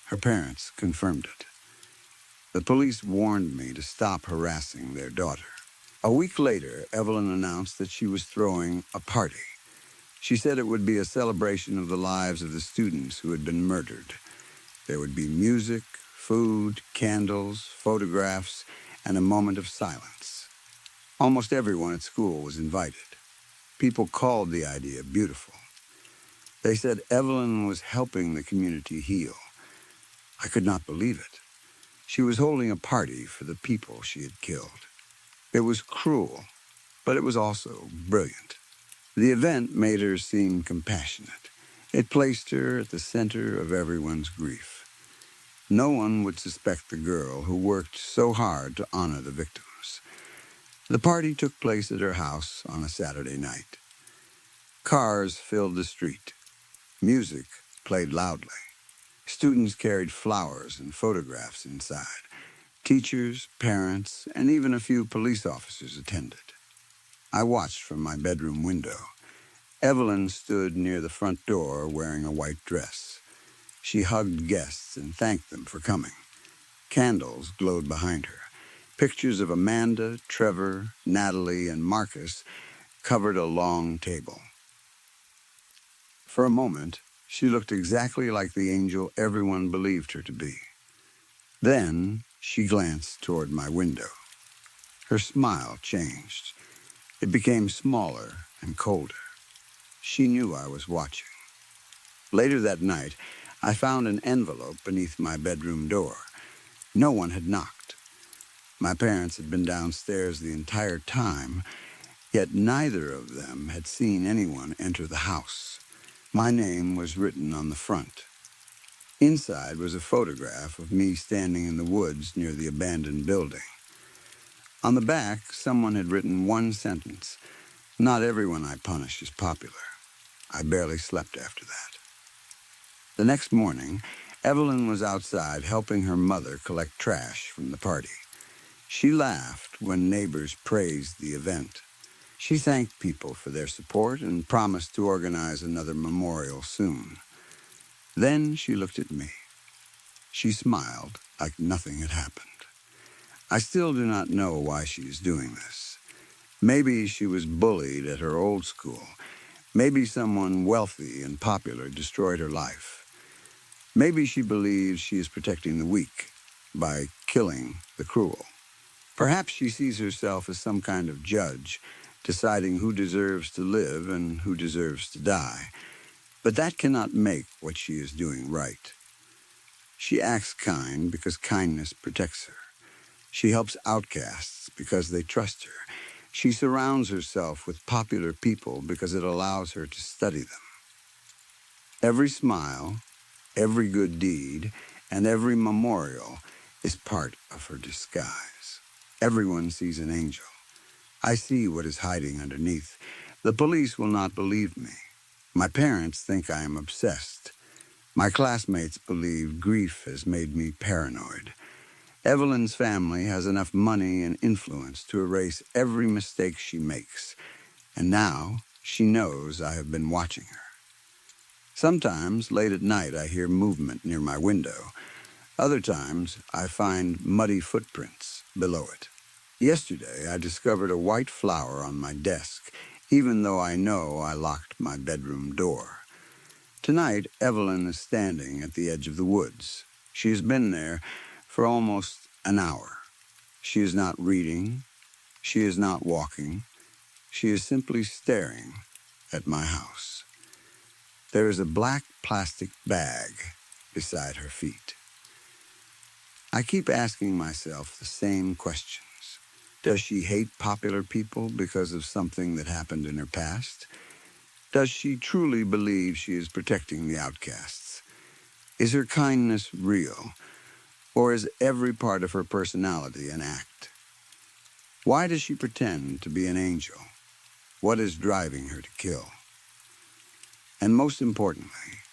Her parents confirmed it. The police warned me to stop harassing their daughter. A week later, Evelyn announced that she was throwing a party. She said it would be a celebration of the lives of the students who had been murdered. There would be music, food, candles, photographs, and a moment of silence. Almost everyone at school was invited. People called the idea beautiful. They said Evelyn was helping the community heal. I could not believe it. She was holding a party for the people she had killed. It was cruel, but it was also brilliant. The event made her seem compassionate. It placed her at the center of everyone's grief. No one would suspect the girl who worked so hard to honor the victims. The party took place at her house on a Saturday night. Cars filled the street. Music played loudly. Students carried flowers and photographs inside. Teachers, parents, and even a few police officers attended. I watched from my bedroom window. Evelyn stood near the front door wearing a white dress. She hugged guests and thanked them for coming. Candles glowed behind her. Pictures of Amanda, Trevor, Natalie, and Marcus covered a long table. For a moment, she looked exactly like the angel everyone believed her to be. Then she glanced toward my window. Her smile changed. It became smaller and colder. She knew I was watching. Later that night, I found an envelope beneath my bedroom door. No one had knocked. My parents had been downstairs the entire time, yet neither of them had seen anyone enter the house. My name was written on the front. Inside was a photograph of me standing in the woods near the abandoned building. On the back, someone had written one sentence: "Not everyone I punish is popular." I barely slept after that. The next morning, Evelyn was outside helping her mother collect trash from the party. She laughed when neighbors praised the event. She thanked people for their support and promised to organize another memorial soon. Then she looked at me. She smiled like nothing had happened. I still do not know why she is doing this. Maybe she was bullied at her old school. Maybe someone wealthy and popular destroyed her life. Maybe she believes she is protecting the weak by killing the cruel. Perhaps she sees herself as some kind of judge, deciding who deserves to live and who deserves to die. But that cannot make what she is doing right. She acts kind because kindness protects her. She helps outcasts because they trust her. She surrounds herself with popular people because it allows her to study them. Every smile, every good deed, and every memorial is part of her disguise. Everyone sees an angel. I see what is hiding underneath. The police will not believe me. My parents think I am obsessed. My classmates believe grief has made me paranoid. Evelyn's family has enough money and influence to erase every mistake she makes, and now she knows I have been watching her. Sometimes, late at night, I hear movement near my window. Other times, I find muddy footprints below it. Yesterday, I discovered a white flower on my desk, even though I know I locked my bedroom door. Tonight, Evelyn is standing at the edge of the woods. She has been there for almost an hour. She is not reading. She is not walking. She is simply staring at my house. There is a black plastic bag beside her feet. I keep asking myself the same questions. Does she hate popular people because of something that happened in her past? Does she truly believe she is protecting the outcasts? Is her kindness real, or is every part of her personality an act? Why does she pretend to be an angel? What is driving her to kill? And most importantly,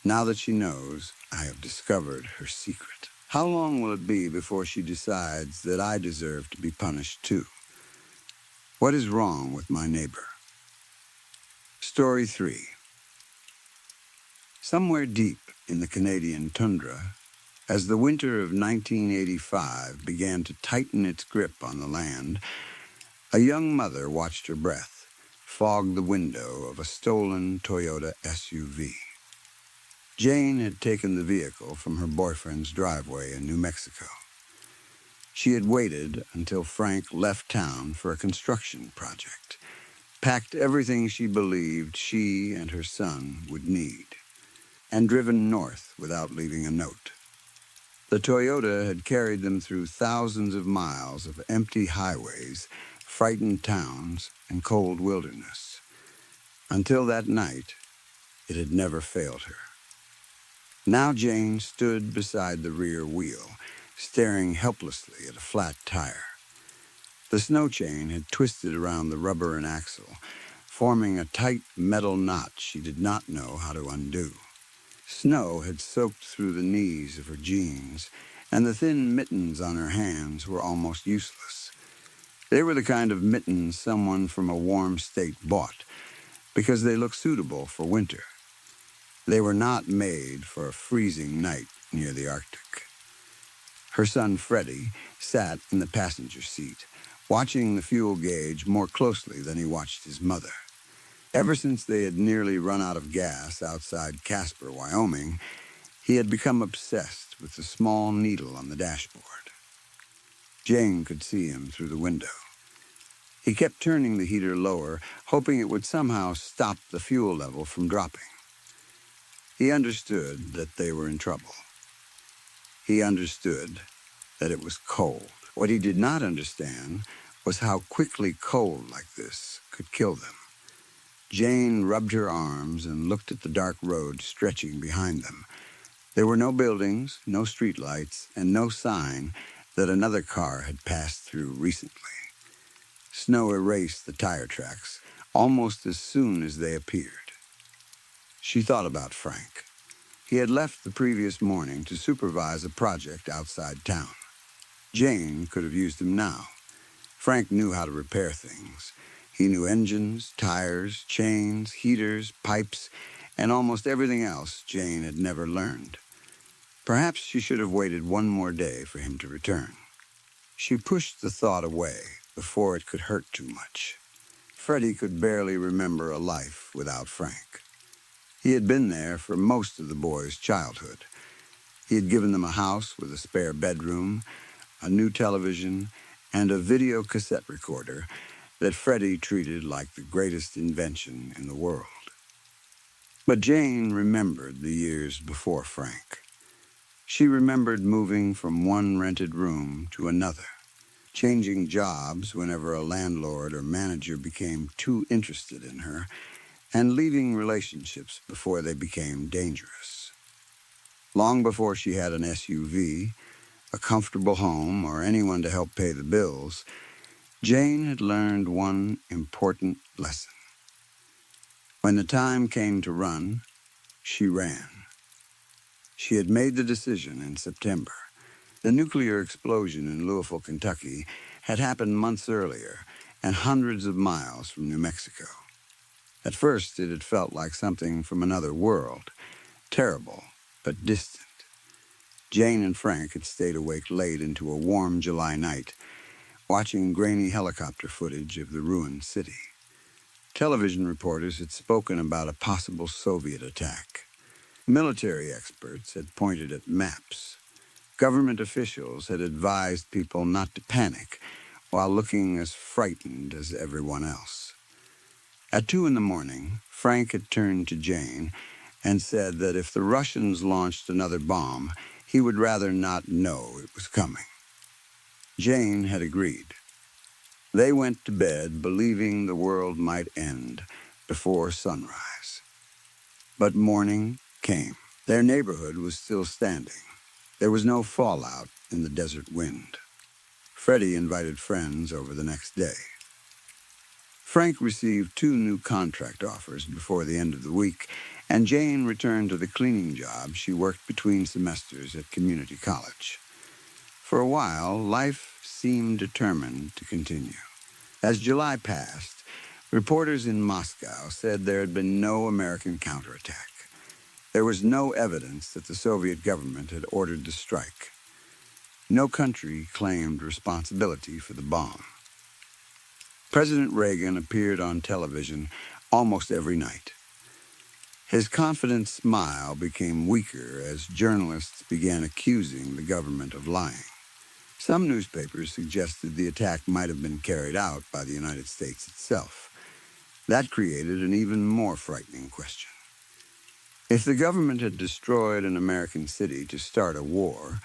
now that she knows I have discovered her secret, how long will it be before she decides that I deserve to be punished too? What is wrong with my neighbor? Story 3. Somewhere deep in the Canadian tundra, as the winter of 1985 began to tighten its grip on the land, a young mother watched her breath fog the window of a stolen Toyota SUV. Jane had taken the vehicle from her boyfriend's driveway in New Mexico. She had waited until Frank left town for a construction project, packed everything she believed she and her son would need, and driven north without leaving a note. The Toyota had carried them through thousands of miles of empty highways, frightened towns, and cold wilderness. Until that night, it had never failed her. Now Jane stood beside the rear wheel, staring helplessly at a flat tire. The snow chain had twisted around the rubber and axle, forming a tight metal knot she did not know how to undo. Snow had soaked through the knees of her jeans, and the thin mittens on her hands were almost useless. They were the kind of mittens someone from a warm state bought, because they looked suitable for winter. They were not made for a freezing night near the Arctic. Her son Freddie sat in the passenger seat, watching the fuel gauge more closely than he watched his mother. Ever since they had nearly run out of gas outside Casper, Wyoming, he had become obsessed with the small needle on the dashboard. Jane could see him through the window. He kept turning the heater lower, hoping it would somehow stop the fuel level from dropping. He understood that they were in trouble. He understood that it was cold. What he did not understand was how quickly cold like this could kill them. Jane rubbed her arms and looked at the dark road stretching behind them. There were no buildings, no streetlights, and no sign that another car had passed through recently. Snow erased the tire tracks almost as soon as they appeared. She thought about Frank. He had left the previous morning to supervise a project outside town. Jane could have used him now. Frank knew how to repair things. He knew engines, tires, chains, heaters, pipes, and almost everything else Jane had never learned. Perhaps she should have waited one more day for him to return. She pushed the thought away before it could hurt too much. Freddie could barely remember a life without Frank. He had been there for most of the boys' childhood. He had given them a house with a spare bedroom, a new television, and a video cassette recorder that Freddie treated like the greatest invention in the world. But Jane remembered the years before Frank. She remembered moving from one rented room to another, changing jobs whenever a landlord or manager became too interested in her, and leaving relationships before they became dangerous. Long before she had an SUV, a comfortable home, or anyone to help pay the bills, Jane had learned one important lesson. When the time came to run, she ran. She had made the decision in September. The nuclear explosion in Louisville, Kentucky, had happened months earlier and hundreds of miles from New Mexico. At first, it had felt like something from another world, terrible but distant. Jane and Frank had stayed awake late into a warm July night, watching grainy helicopter footage of the ruined city. Television reporters had spoken about a possible Soviet attack. Military experts had pointed at maps. Government officials had advised people not to panic while looking as frightened as everyone else. At 2 a.m, Frank had turned to Jane and said that if the Russians launched another bomb, he would rather not know it was coming. Jane had agreed. They went to bed believing the world might end before sunrise. But morning came. Their neighborhood was still standing. There was no fallout in the desert wind. Freddie invited friends over the next day. Frank received 2 new contract offers before the end of the week, and Jane returned to the cleaning job she worked between semesters at community college. For a while, life seemed determined to continue. As July passed, reporters in Moscow said there had been no American counterattack. There was no evidence that the Soviet government had ordered the strike. No country claimed responsibility for the bomb. President Reagan appeared on television almost every night. His confident smile became weaker as journalists began accusing the government of lying. Some newspapers suggested the attack might have been carried out by the United States itself. That created an even more frightening question. If the government had destroyed an American city to start a war,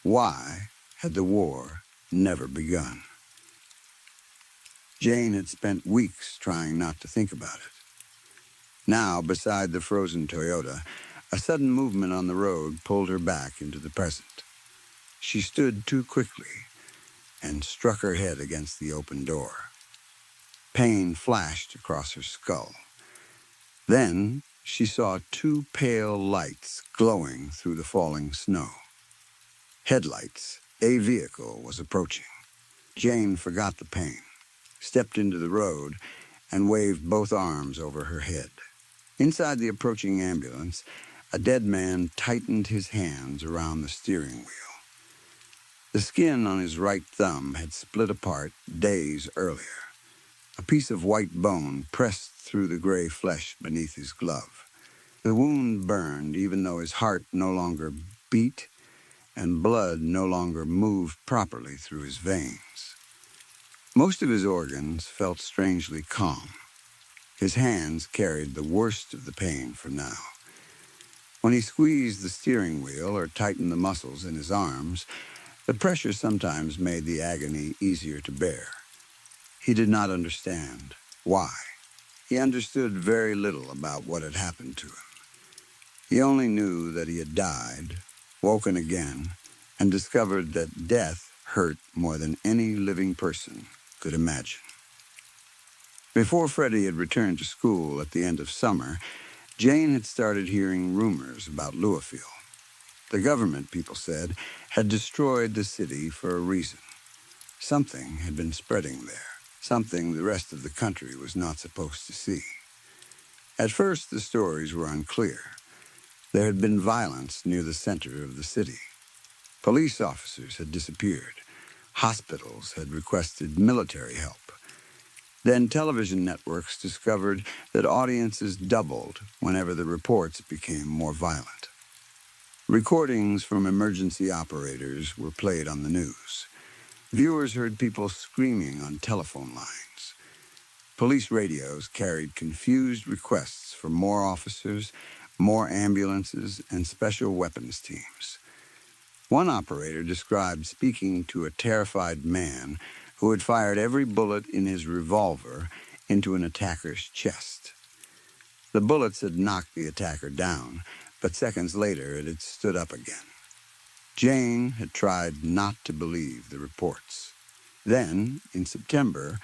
why had the war never begun? Jane had spent weeks trying not to think about it. Now, beside the frozen Toyota, a sudden movement on the road pulled her back into the present. She stood too quickly and struck her head against the open door. Pain flashed across her skull. Then she saw 2 pale lights glowing through the falling snow. Headlights. A vehicle was approaching. Jane forgot the pain, stepped into the road, and waved both arms over her head. Inside the approaching ambulance, a dead man tightened his hands around the steering wheel. The skin on his right thumb had split apart days earlier. a piece of white bone pressed through the gray flesh beneath his glove. The wound burned even though his heart no longer beat and blood no longer moved properly through his veins. Most of his organs felt strangely calm. His hands carried the worst of the pain for now. When he squeezed the steering wheel or tightened the muscles in his arms, the pressure sometimes made the agony easier to bear. He did not understand why. He understood very little about what had happened to him. He only knew that he had died, woken again, and discovered that death hurt more than any living person could imagine. Before Freddie had returned to school at the end of summer, Jane had started hearing rumors about Louisville. The government, people said, had destroyed the city for a reason. Something had been spreading there, something the rest of the country was not supposed to see. At first, the stories were unclear. There had been violence near the center of the city. Police officers had disappeared. Hospitals had requested military help. Then television networks discovered that audiences doubled whenever the reports became more violent. Recordings from emergency operators were played on the news. Viewers heard people screaming on telephone lines. Police radios carried confused requests for more officers, more ambulances, and special weapons teams. One operator described speaking to a terrified man who had fired every bullet in his revolver into an attacker's chest. The bullets had knocked the attacker down, but seconds later it had stood up again. Jane had tried not to believe the reports. Then, in September,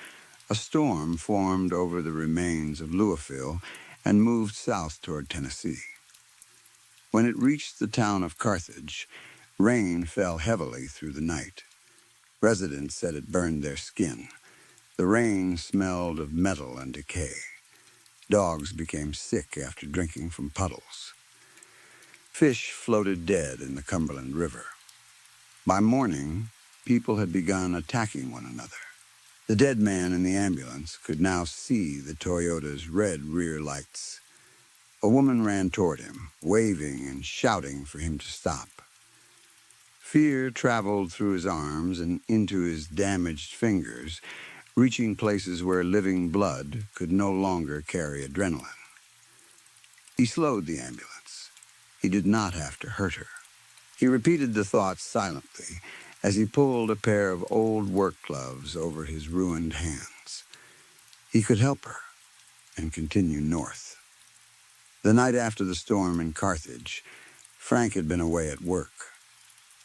a storm formed over the remains of Louisville and moved south toward Tennessee. When it reached the town of Carthage, rain fell heavily through the night. Residents said it burned their skin. The rain smelled of metal and decay. Dogs became sick after drinking from puddles. Fish floated dead in the Cumberland River. By morning, people had begun attacking one another. The dead man in the ambulance could now see the Toyota's red rear lights. A woman ran toward him, waving and shouting for him to stop. Fear traveled through his arms and into his damaged fingers, reaching places where living blood could no longer carry adrenaline. He slowed the ambulance. He did not have to hurt her. He repeated the thoughts silently as he pulled a pair of old work gloves over his ruined hands. He could help her and continue north. The night after the storm in Carthage, Frank had been away at work.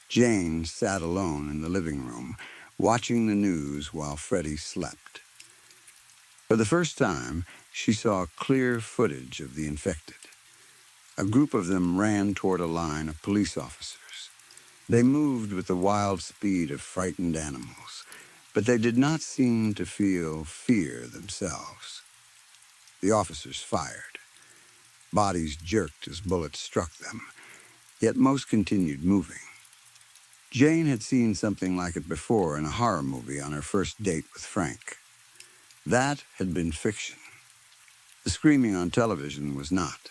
Jane sat alone in the living room, watching the news while Freddie slept. For the first time, she saw clear footage of the infected. A group of them ran toward a line of police officers. They moved with the wild speed of frightened animals, but they did not seem to feel fear themselves. The officers fired. Bodies jerked as bullets struck them, yet most continued moving. Jane had seen something like it before in a horror movie on her first date with Frank. That had been fiction. The screaming on television was not.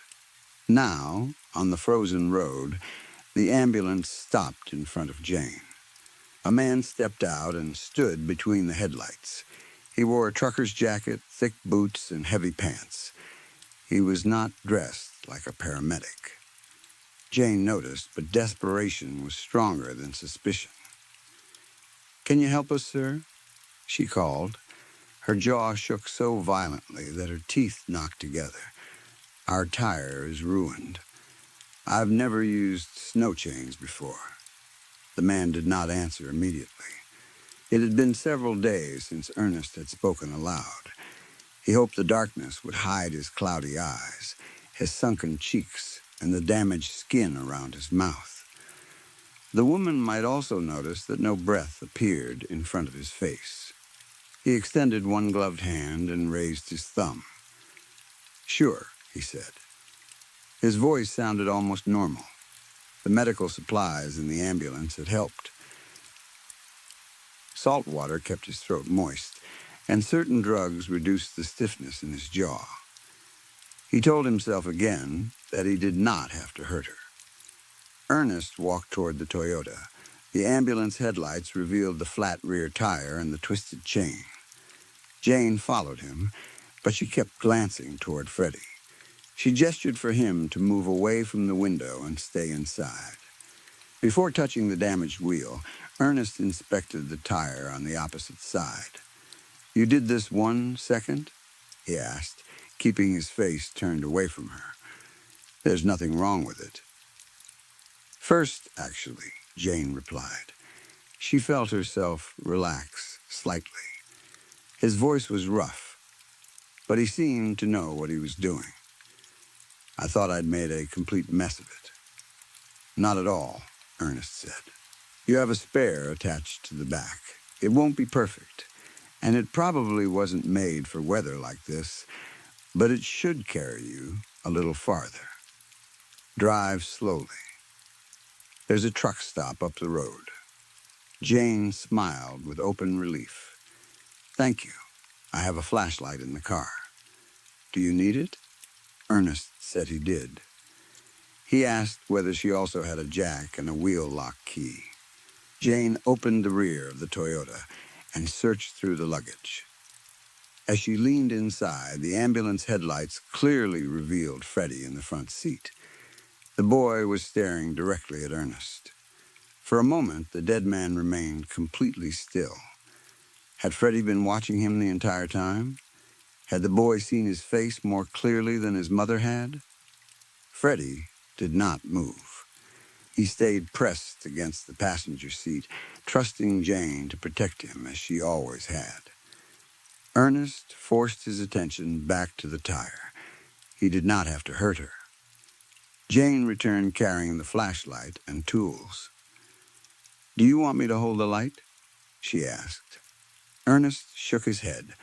Now, on the frozen road, the ambulance stopped in front of Jane. A man stepped out and stood between the headlights. He wore a trucker's jacket, thick boots, and heavy pants. He was not dressed like a paramedic. Jane noticed, but desperation was stronger than suspicion. "Can you help us, sir?" she called. Her jaw shook so violently that her teeth knocked together. "Our tire is ruined. I've never used snow chains before." The man did not answer immediately. It had been several days since Ernest had spoken aloud. He hoped the darkness would hide his cloudy eyes, his sunken cheeks, and the damaged skin around his mouth. The woman might also notice that no breath appeared in front of his face. He extended one gloved hand and raised his thumb. "Sure," he said. His voice sounded almost normal. The medical supplies in the ambulance had helped. Salt water kept his throat moist, and certain drugs reduced the stiffness in his jaw. He told himself again that he did not have to hurt her. Ernest walked toward the Toyota. The ambulance headlights revealed the flat rear tire and the twisted chain. Jane followed him, but she kept glancing toward Freddie. She gestured for him to move away from the window and stay inside. Before touching the damaged wheel, Ernest inspected the tire on the opposite side. "You did this 1 second?" he asked, keeping his face turned away from her. "There's nothing wrong with it." "First, actually," Jane replied. She felt herself relax slightly. His voice was rough, but he seemed to know what he was doing. "I thought I'd made a complete mess of it." "Not at all," Ernest said. "You have a spare attached to the back. It won't be perfect, and it probably wasn't made for weather like this, but it should carry you a little farther. Drive slowly. There's a truck stop up the road." Jane smiled with open relief. "Thank you. I have a flashlight in the car." "Do you need it?" Ernest said he did. He asked whether she also had a jack and a wheel lock key. Jane opened the rear of the Toyota and searched through the luggage. As she leaned inside, the ambulance headlights clearly revealed Freddie in the front seat. The boy was staring directly at Ernest. For a moment, the dead man remained completely still. Had Freddie been watching him the entire time? Had the boy seen his face more clearly than his mother had? Freddie did not move. He stayed pressed against the passenger seat, trusting Jane to protect him as she always had. Ernest forced his attention back to the tire. He did not have to hurt her. Jane returned carrying the flashlight and tools. "Do you want me to hold the light?" she asked. Ernest shook his head.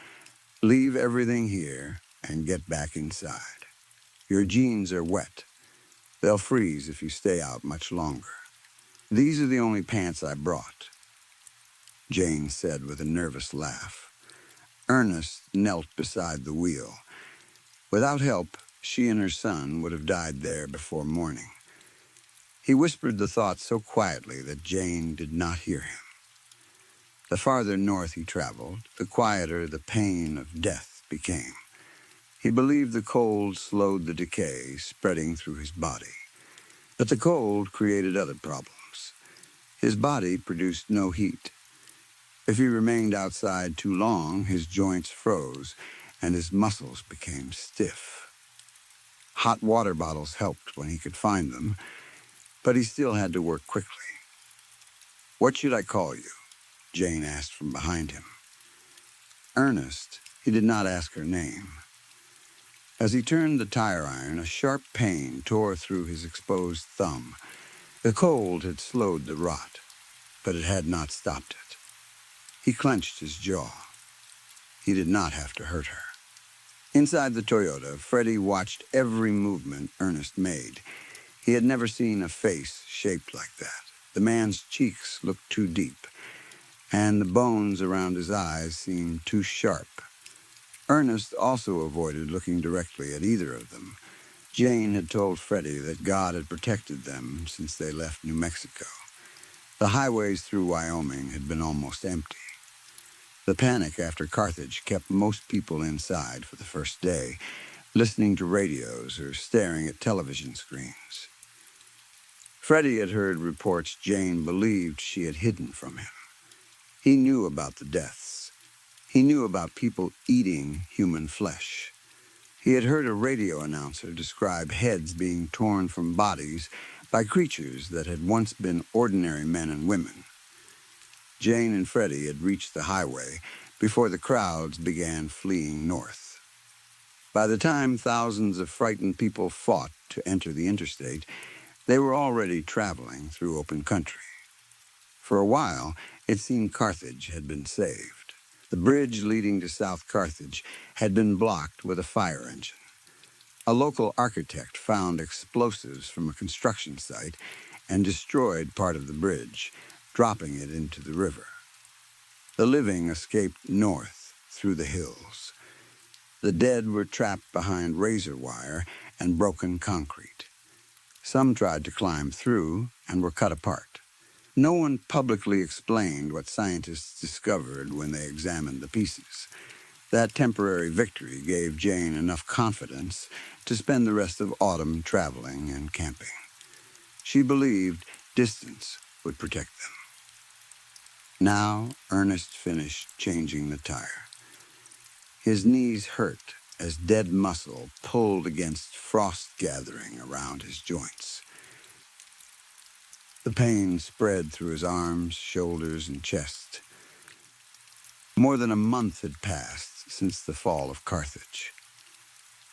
"Leave everything here and get back inside. Your jeans are wet. They'll freeze if you stay out much longer. These are the only pants I brought," Jane said with a nervous laugh. Ernest knelt beside the wheel. Without help, she and her son would have died there before morning. He whispered the thought so quietly that Jane did not hear him. The farther north he traveled, the quieter the pain of death became. He believed the cold slowed the decay spreading through his body. But the cold created other problems. His body produced no heat. If he remained outside too long, his joints froze and his muscles became stiff. Hot water bottles helped when he could find them, but he still had to work quickly. "What should I call you?" Jane asked from behind him. Ernest, he did not ask her name. As he turned the tire iron, a sharp pain tore through his exposed thumb. The cold had slowed the rot, but it had not stopped it. He clenched his jaw. He did not have to hurt her. Inside the Toyota, Freddie watched every movement Ernest made. He had never seen a face shaped like that. The man's cheeks looked too deep, and the bones around his eyes seemed too sharp. Ernest also avoided looking directly at either of them. Jane had told Freddie that God had protected them since they left New Mexico. The highways through Wyoming had been almost empty. The panic after Carthage kept most people inside for the first day, listening to radios or staring at television screens. Freddie had heard reports Jane believed she had hidden from him. He knew about the deaths. He knew about people eating human flesh. He had heard a radio announcer describe heads being torn from bodies by creatures that had once been ordinary men and women. Jane and Freddie had reached the highway before the crowds began fleeing north. By the time thousands of frightened people fought to enter the interstate, they were already traveling through open country. For a while, it seemed Carthage had been saved. The bridge leading to South Carthage had been blocked with a fire engine. A local architect found explosives from a construction site and destroyed part of the bridge, dropping it into the river. The living escaped north through the hills. The dead were trapped behind razor wire and broken concrete. Some tried to climb through and were cut apart. No one publicly explained what scientists discovered when they examined the pieces. That temporary victory gave Jane enough confidence to spend the rest of autumn traveling and camping. She believed distance would protect them. Now Ernest finished changing the tire. His knees hurt as dead muscle pulled against frost gathering around his joints. The pain spread through his arms, shoulders, and chest. More than a month had passed since the fall of Carthage.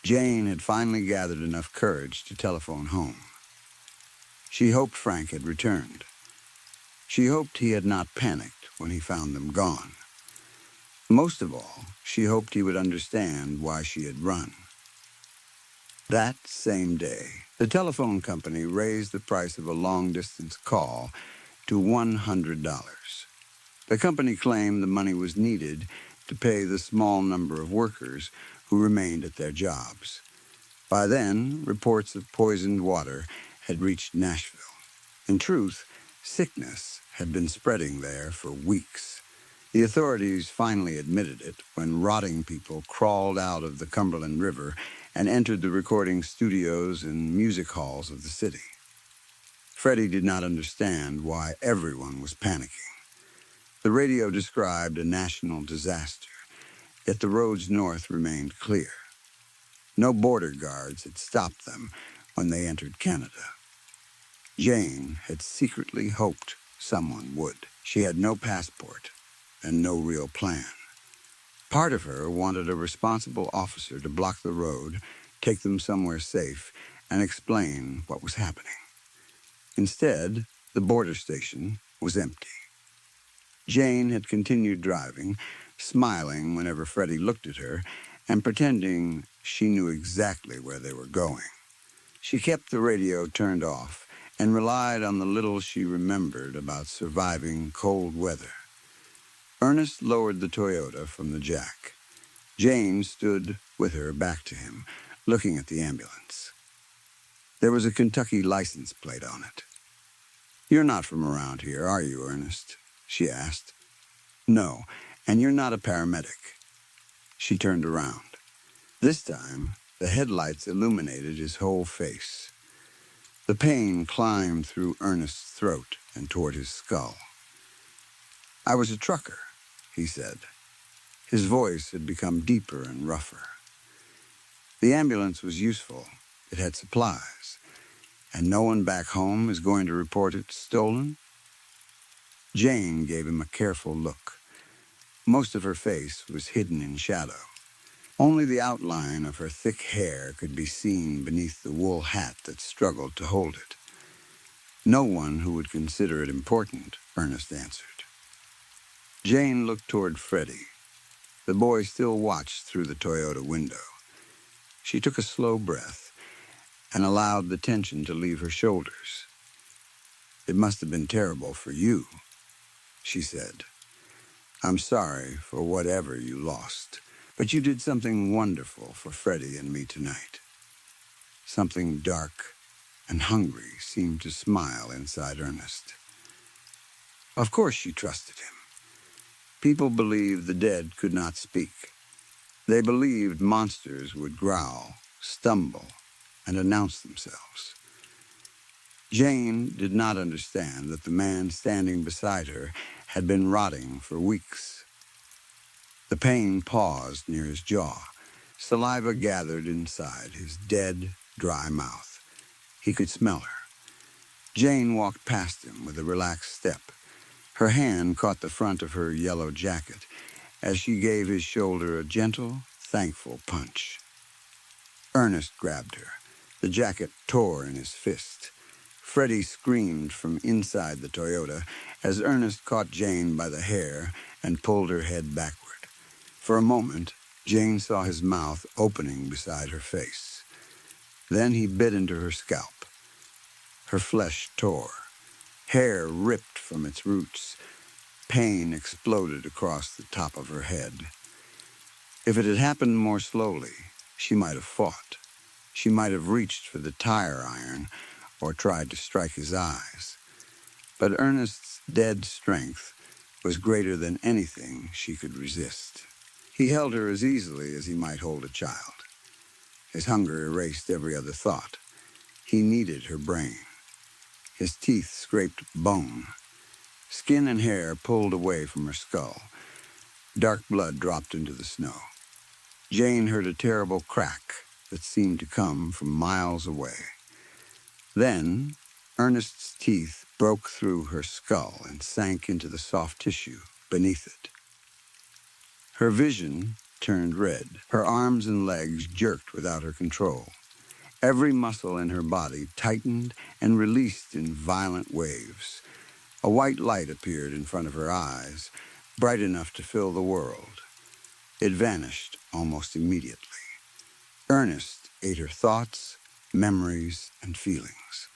Jane had finally gathered enough courage to telephone home. She hoped Frank had returned. She hoped he had not panicked when he found them gone. Most of all, she hoped he would understand why she had run. That same day, the telephone company raised the price of a long-distance call to $100. The company claimed the money was needed to pay the small number of workers who remained at their jobs. By then, reports of poisoned water had reached Nashville. In truth, sickness had been spreading there for weeks. The authorities finally admitted it when rotting people crawled out of the Cumberland River and entered the recording studios and music halls of the city. Freddie did not understand why everyone was panicking. The radio described a national disaster, yet the roads north remained clear. No border guards had stopped them when they entered Canada. Jane had secretly hoped someone would. She had no passport and no real plan. Part of her wanted a responsible officer to block the road, take them somewhere safe, and explain what was happening. Instead, the border station was empty. Jane had continued driving, smiling whenever Freddie looked at her, and pretending she knew exactly where they were going. She kept the radio turned off and relied on the little she remembered about surviving cold weather. Ernest lowered the Toyota from the jack. Jane stood with her back to him, looking at the ambulance. There was a Kentucky license plate on it. "You're not from around here, are you, Ernest?" she asked. "No, and you're not a paramedic." She turned around. This time, the headlights illuminated his whole face. The pain climbed through Ernest's throat and toward his skull. "I was a trucker," he said. His voice had become deeper and rougher. "The ambulance was useful. It had supplies. And no one back home is going to report it stolen?" Jane gave him a careful look. Most of her face was hidden in shadow. Only the outline of her thick hair could be seen beneath the wool hat that struggled to hold it. "No one who would consider it important," Ernest answered. Jane looked toward Freddie. The boy still watched through the Toyota window. She took a slow breath and allowed the tension to leave her shoulders. "It must have been terrible for you," she said. "I'm sorry for whatever you lost, but you did something wonderful for Freddie and me tonight." Something dark and hungry seemed to smile inside Ernest. Of course she trusted him. People believed the dead could not speak. They believed monsters would growl, stumble, and announce themselves. Jane did not understand that the man standing beside her had been rotting for weeks. The pain paused near his jaw. Saliva gathered inside his dead, dry mouth. He could smell her. Jane walked past him with a relaxed step. Her hand caught the front of her yellow jacket as she gave his shoulder a gentle, thankful punch. Ernest grabbed her. The jacket tore in his fist. Freddie screamed from inside the Toyota as Ernest caught Jane by the hair and pulled her head backward. For a moment, Jane saw his mouth opening beside her face. Then he bit into her scalp. Her flesh tore. Hair ripped from its roots. Pain exploded across the top of her head. If it had happened more slowly, she might have fought. She might have reached for the tire iron or tried to strike his eyes. But Ernest's dead strength was greater than anything she could resist. He held her as easily as he might hold a child. His hunger erased every other thought. He needed her brain. His teeth scraped bone. Skin and hair pulled away from her skull. Dark blood dropped into the snow. Jane heard a terrible crack that seemed to come from miles away. Then, Ernest's teeth broke through her skull and sank into the soft tissue beneath it. Her vision turned red. Her arms and legs jerked without her control. Every muscle in her body tightened and released in violent waves. A white light appeared in front of her eyes, bright enough to fill the world. It vanished almost immediately. Ernest ate her thoughts, memories, and feelings.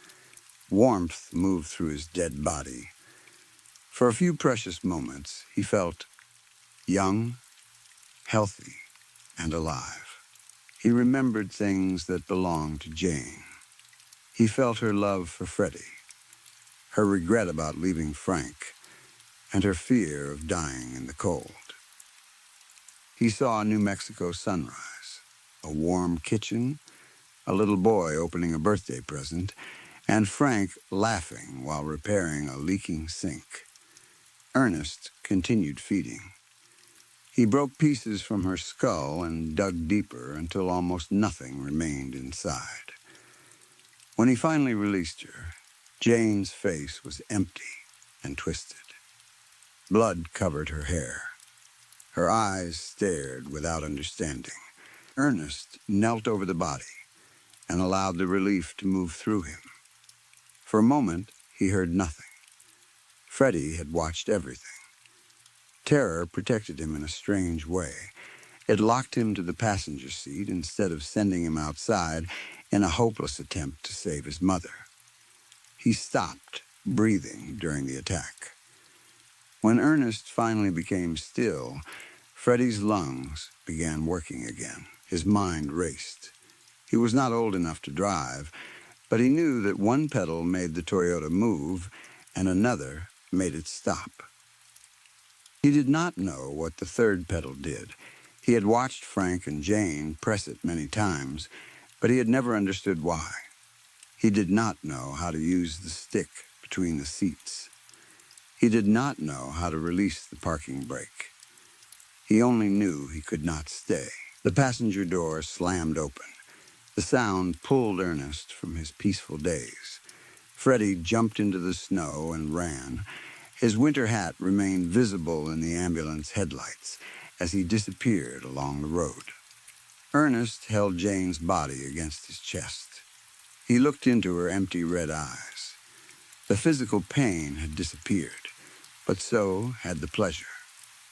Warmth moved through his dead body. For a few precious moments, he felt young, healthy, and alive. He remembered things that belonged to Jane. He felt her love for Freddie, her regret about leaving Frank, and her fear of dying in the cold. He saw a New Mexico sunrise, a warm kitchen, a little boy opening a birthday present, and Frank laughing while repairing a leaking sink. Ernest continued feeding. He broke pieces from her skull and dug deeper until almost nothing remained inside. When he finally released her, Jane's face was empty and twisted. Blood covered her hair. Her eyes stared without understanding. Ernest knelt over the body and allowed the relief to move through him. For a moment, he heard nothing. Freddie had watched everything. Terror protected him in a strange way. It locked him to the passenger seat instead of sending him outside in a hopeless attempt to save his mother. He stopped breathing during the attack. When Ernest finally became still, Freddie's lungs began working again. His mind raced. He was not old enough to drive, but he knew that one pedal made the Toyota move and another made it stop. He did not know what the third pedal did. He had watched Frank and Jane press it many times, but he had never understood why. He did not know how to use the stick between the seats. He did not know how to release the parking brake. He only knew he could not stay. The passenger door slammed open. The sound pulled Ernest from his peaceful days. Freddie jumped into the snow and ran. His winter hat remained visible in the ambulance headlights as he disappeared along the road. Ernest held Jane's body against his chest. He looked into her empty red eyes. The physical pain had disappeared, but so had the pleasure.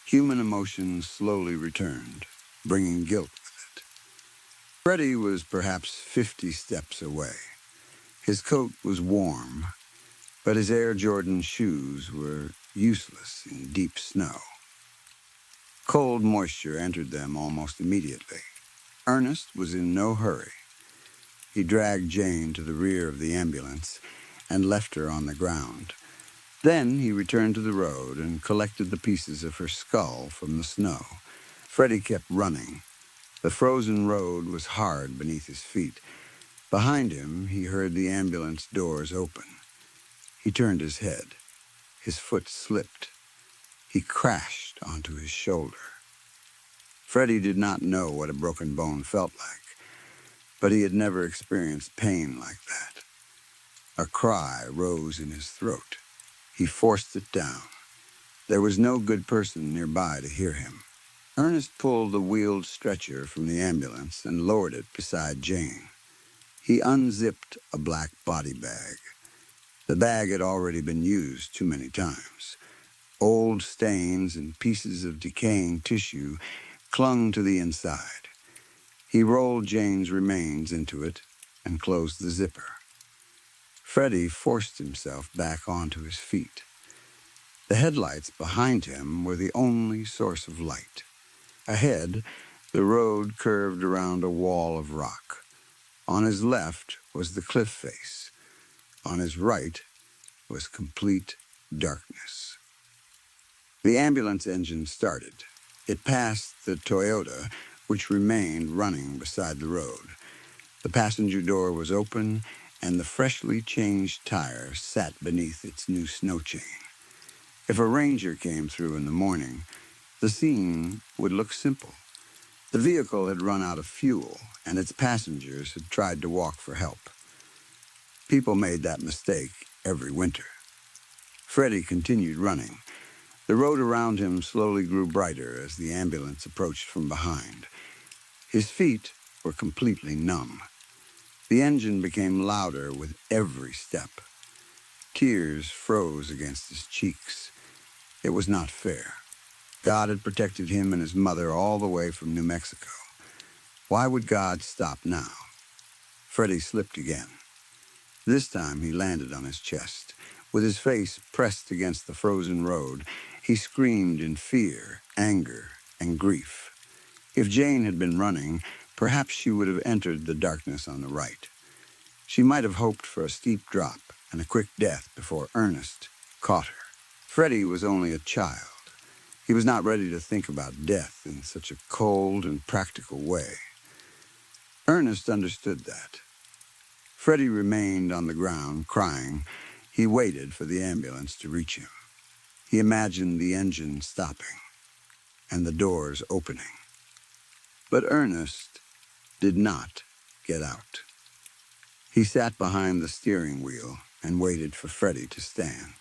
Human emotions slowly returned, bringing guilt with it. Freddie was perhaps 50 steps away. His coat was warm, but his Air Jordan shoes were useless in deep snow. Cold moisture entered them almost immediately. Ernest was in no hurry. He dragged Jane to the rear of the ambulance and left her on the ground. Then he returned to the road and collected the pieces of her skull from the snow. Freddie kept running. The frozen road was hard beneath his feet. Behind him, he heard the ambulance doors open. He turned his head. His foot slipped. He crashed onto his shoulder. Freddie did not know what a broken bone felt like, but he had never experienced pain like that. A cry rose in his throat. He forced it down. There was no good person nearby to hear him. Ernest pulled the wheeled stretcher from the ambulance and lowered it beside Jane. He unzipped a black body bag. The bag had already been used too many times. Old stains and pieces of decaying tissue clung to the inside. He rolled Jane's remains into it and closed the zipper. Freddie forced himself back onto his feet. The headlights behind him were the only source of light. Ahead, The road curved around a wall of rock. On his left was the cliff face. On his right was complete darkness. The ambulance engine started. It passed the Toyota, which remained running beside the road. The passenger door was open, and the freshly changed tire sat beneath its new snow chain. If a ranger came through in the morning, the scene would look simple. The vehicle had run out of fuel, and its passengers had tried to walk for help. People made that mistake every winter. Freddie continued running. The road around him slowly grew brighter as the ambulance approached from behind. His feet were completely numb. The engine became louder with every step. Tears froze against his cheeks. It was not fair. God had protected him and his mother all the way from New Mexico. Why would God stop now? Freddie slipped again. This time he landed on his chest. With his face pressed against the frozen road, he screamed in fear, anger, and grief. If Jane had been running, perhaps she would have entered the darkness on the right. She might have hoped for a steep drop and a quick death before Ernest caught her. Freddie was only a child. He was not ready to think about death in such a cold and practical way. Ernest understood that. Freddie remained on the ground, crying. He waited for the ambulance to reach him. He imagined the engine stopping and the doors opening. But Ernest did not get out. He sat behind the steering wheel and waited for Freddie to stand.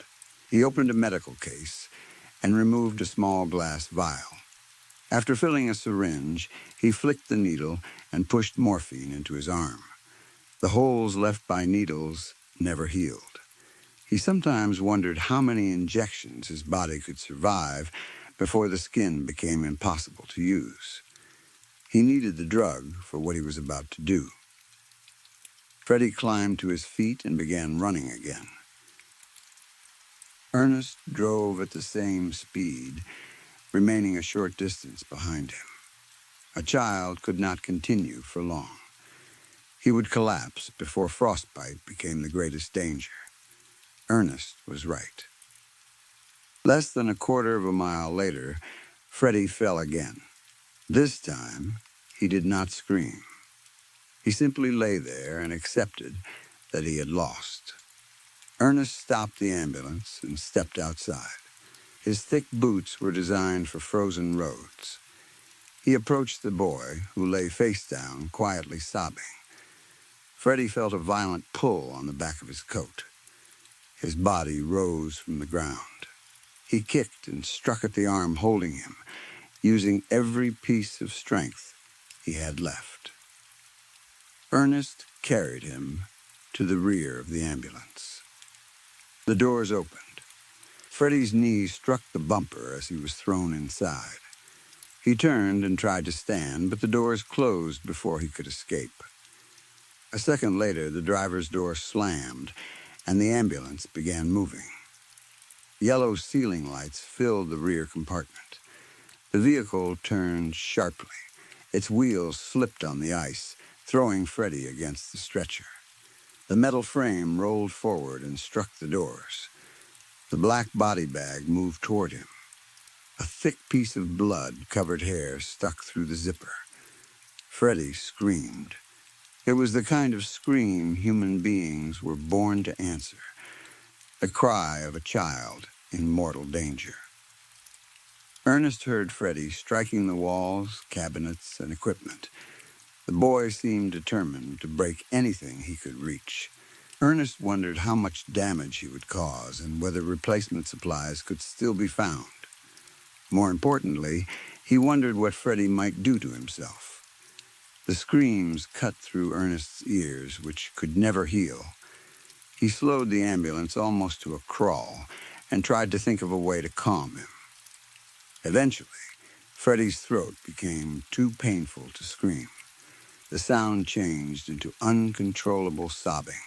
He opened a medical case and removed a small glass vial. After filling a syringe, he flicked the needle and pushed morphine into his arm. The holes left by needles never healed. He sometimes wondered how many injections his body could survive before the skin became impossible to use. He needed the drug for what he was about to do. Freddie climbed to his feet and began running again. Ernest drove at the same speed, remaining a short distance behind him. A child could not continue for long. He would collapse before frostbite became the greatest danger. Ernest was right. Less than a quarter of a mile later, Freddie fell again. This time, he did not scream. He simply lay there and accepted that he had lost. Ernest stopped the ambulance and stepped outside. His thick boots were designed for frozen roads. He approached the boy, who lay face down, quietly sobbing. Freddie felt a violent pull on the back of his coat. His body rose from the ground. He kicked and struck at the arm holding him, using every piece of strength he had left. Ernest carried him to the rear of the ambulance. The doors opened. Freddie's knee struck the bumper as he was thrown inside. He turned and tried to stand, but the doors closed before he could escape. A second later, the driver's door slammed, and the ambulance began moving. Yellow ceiling lights filled the rear compartment. The vehicle turned sharply. Its wheels slipped on the ice, throwing Freddie against the stretcher. The metal frame rolled forward and struck the doors. The black body bag moved toward him. A thick piece of blood-covered hair stuck through the zipper. Freddie screamed. It was the kind of scream human beings were born to answer, the cry of a child in mortal danger. Ernest heard Freddie striking the walls, cabinets, and equipment. The boy seemed determined to break anything he could reach. Ernest wondered how much damage he would cause and whether replacement supplies could still be found. More importantly, he wondered what Freddie might do to himself. The screams cut through Ernest's ears, which could never heal. He slowed the ambulance almost to a crawl and tried to think of a way to calm him. Eventually, Freddie's throat became too painful to scream. The sound changed into uncontrollable sobbing.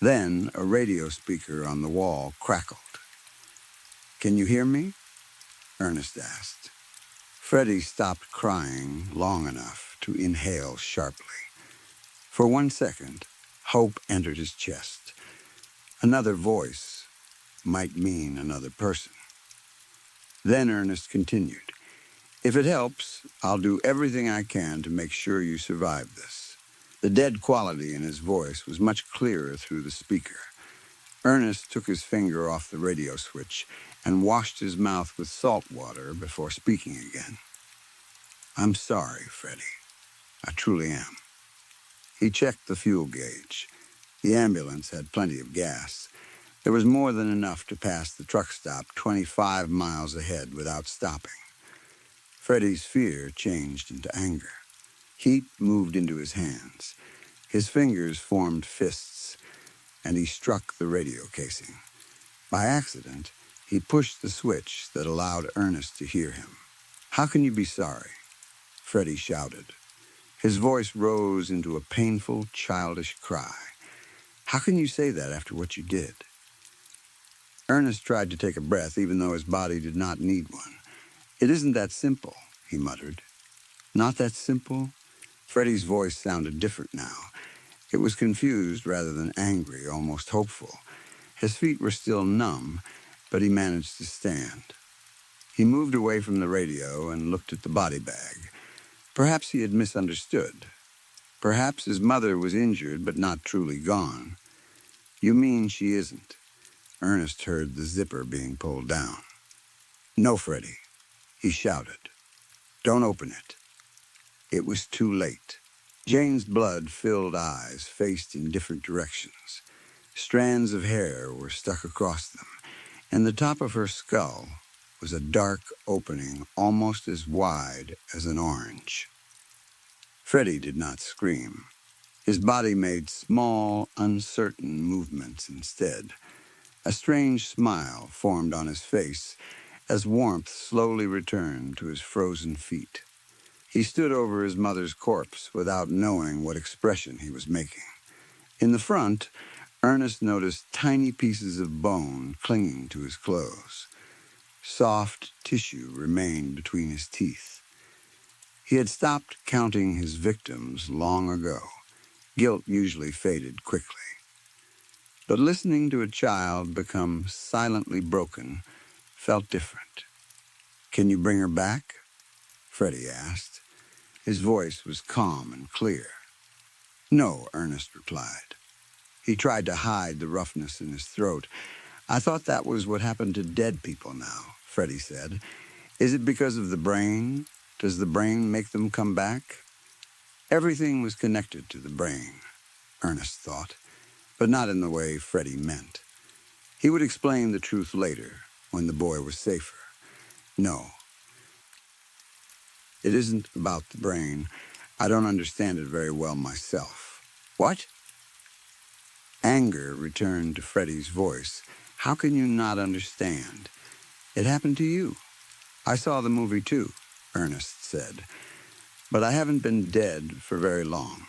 Then a radio speaker on the wall crackled. "Can you hear me?" Ernest asked. Freddie stopped crying long enough to inhale sharply. For 1 second, hope entered his chest. Another voice might mean another person. Then Ernest continued, "If it helps, I'll do everything I can to make sure you survive this." The dead quality in his voice was much clearer through the speaker. Ernest took his finger off the radio switch and washed his mouth with salt water before speaking again. "I'm sorry, Freddie. I truly am." He checked the fuel gauge. The ambulance had plenty of gas. There was more than enough to pass the truck stop 25 miles ahead without stopping. Freddie's fear changed into anger. Heat moved into his hands. His fingers formed fists, and he struck the radio casing. By accident, he pushed the switch that allowed Ernest to hear him. "How can you be sorry?" Freddie shouted. His voice rose into a painful, childish cry. "How can you say that after what you did?" Ernest tried to take a breath, even though his body did not need one. "It isn't that simple," he muttered. "Not that simple?" Freddie's voice sounded different now. It was confused rather than angry, almost hopeful. His feet were still numb, but he managed to stand. He moved away from the radio and looked at the body bag. Perhaps he had misunderstood. Perhaps his mother was injured but not truly gone. "You mean she isn't?" Ernest heard the zipper being pulled down. "No, Freddie," he shouted. "Don't open it." It was too late. Jane's blood-filled eyes faced in different directions. Strands of hair were stuck across them, and the top of her skull was a dark opening almost as wide as an orange. Freddie did not scream. His body made small, uncertain movements instead. A strange smile formed on his face as warmth slowly returned to his frozen feet. He stood over his mother's corpse without knowing what expression he was making. In the front, Ernest noticed tiny pieces of bone clinging to his clothes. Soft tissue remained between his teeth. He had stopped counting his victims long ago. Guilt usually faded quickly. But listening to a child become silently broken felt different. "Can you bring her back?" Freddie asked. His voice was calm and clear. "No," Ernest replied. He tried to hide the roughness in his throat. "I thought that was what happened to dead people now," Freddie said. "Is it because of the brain? Does the brain make them come back?" Everything was connected to the brain, Ernest thought, but not in the way Freddie meant. He would explain the truth later, when the boy was safer. "No, it isn't about the brain. I don't understand it very well myself." "What?" Anger returned to Freddie's voice. "How can you not understand? It happened to you." "I saw the movie too," Ernest said, "but I haven't been dead for very long.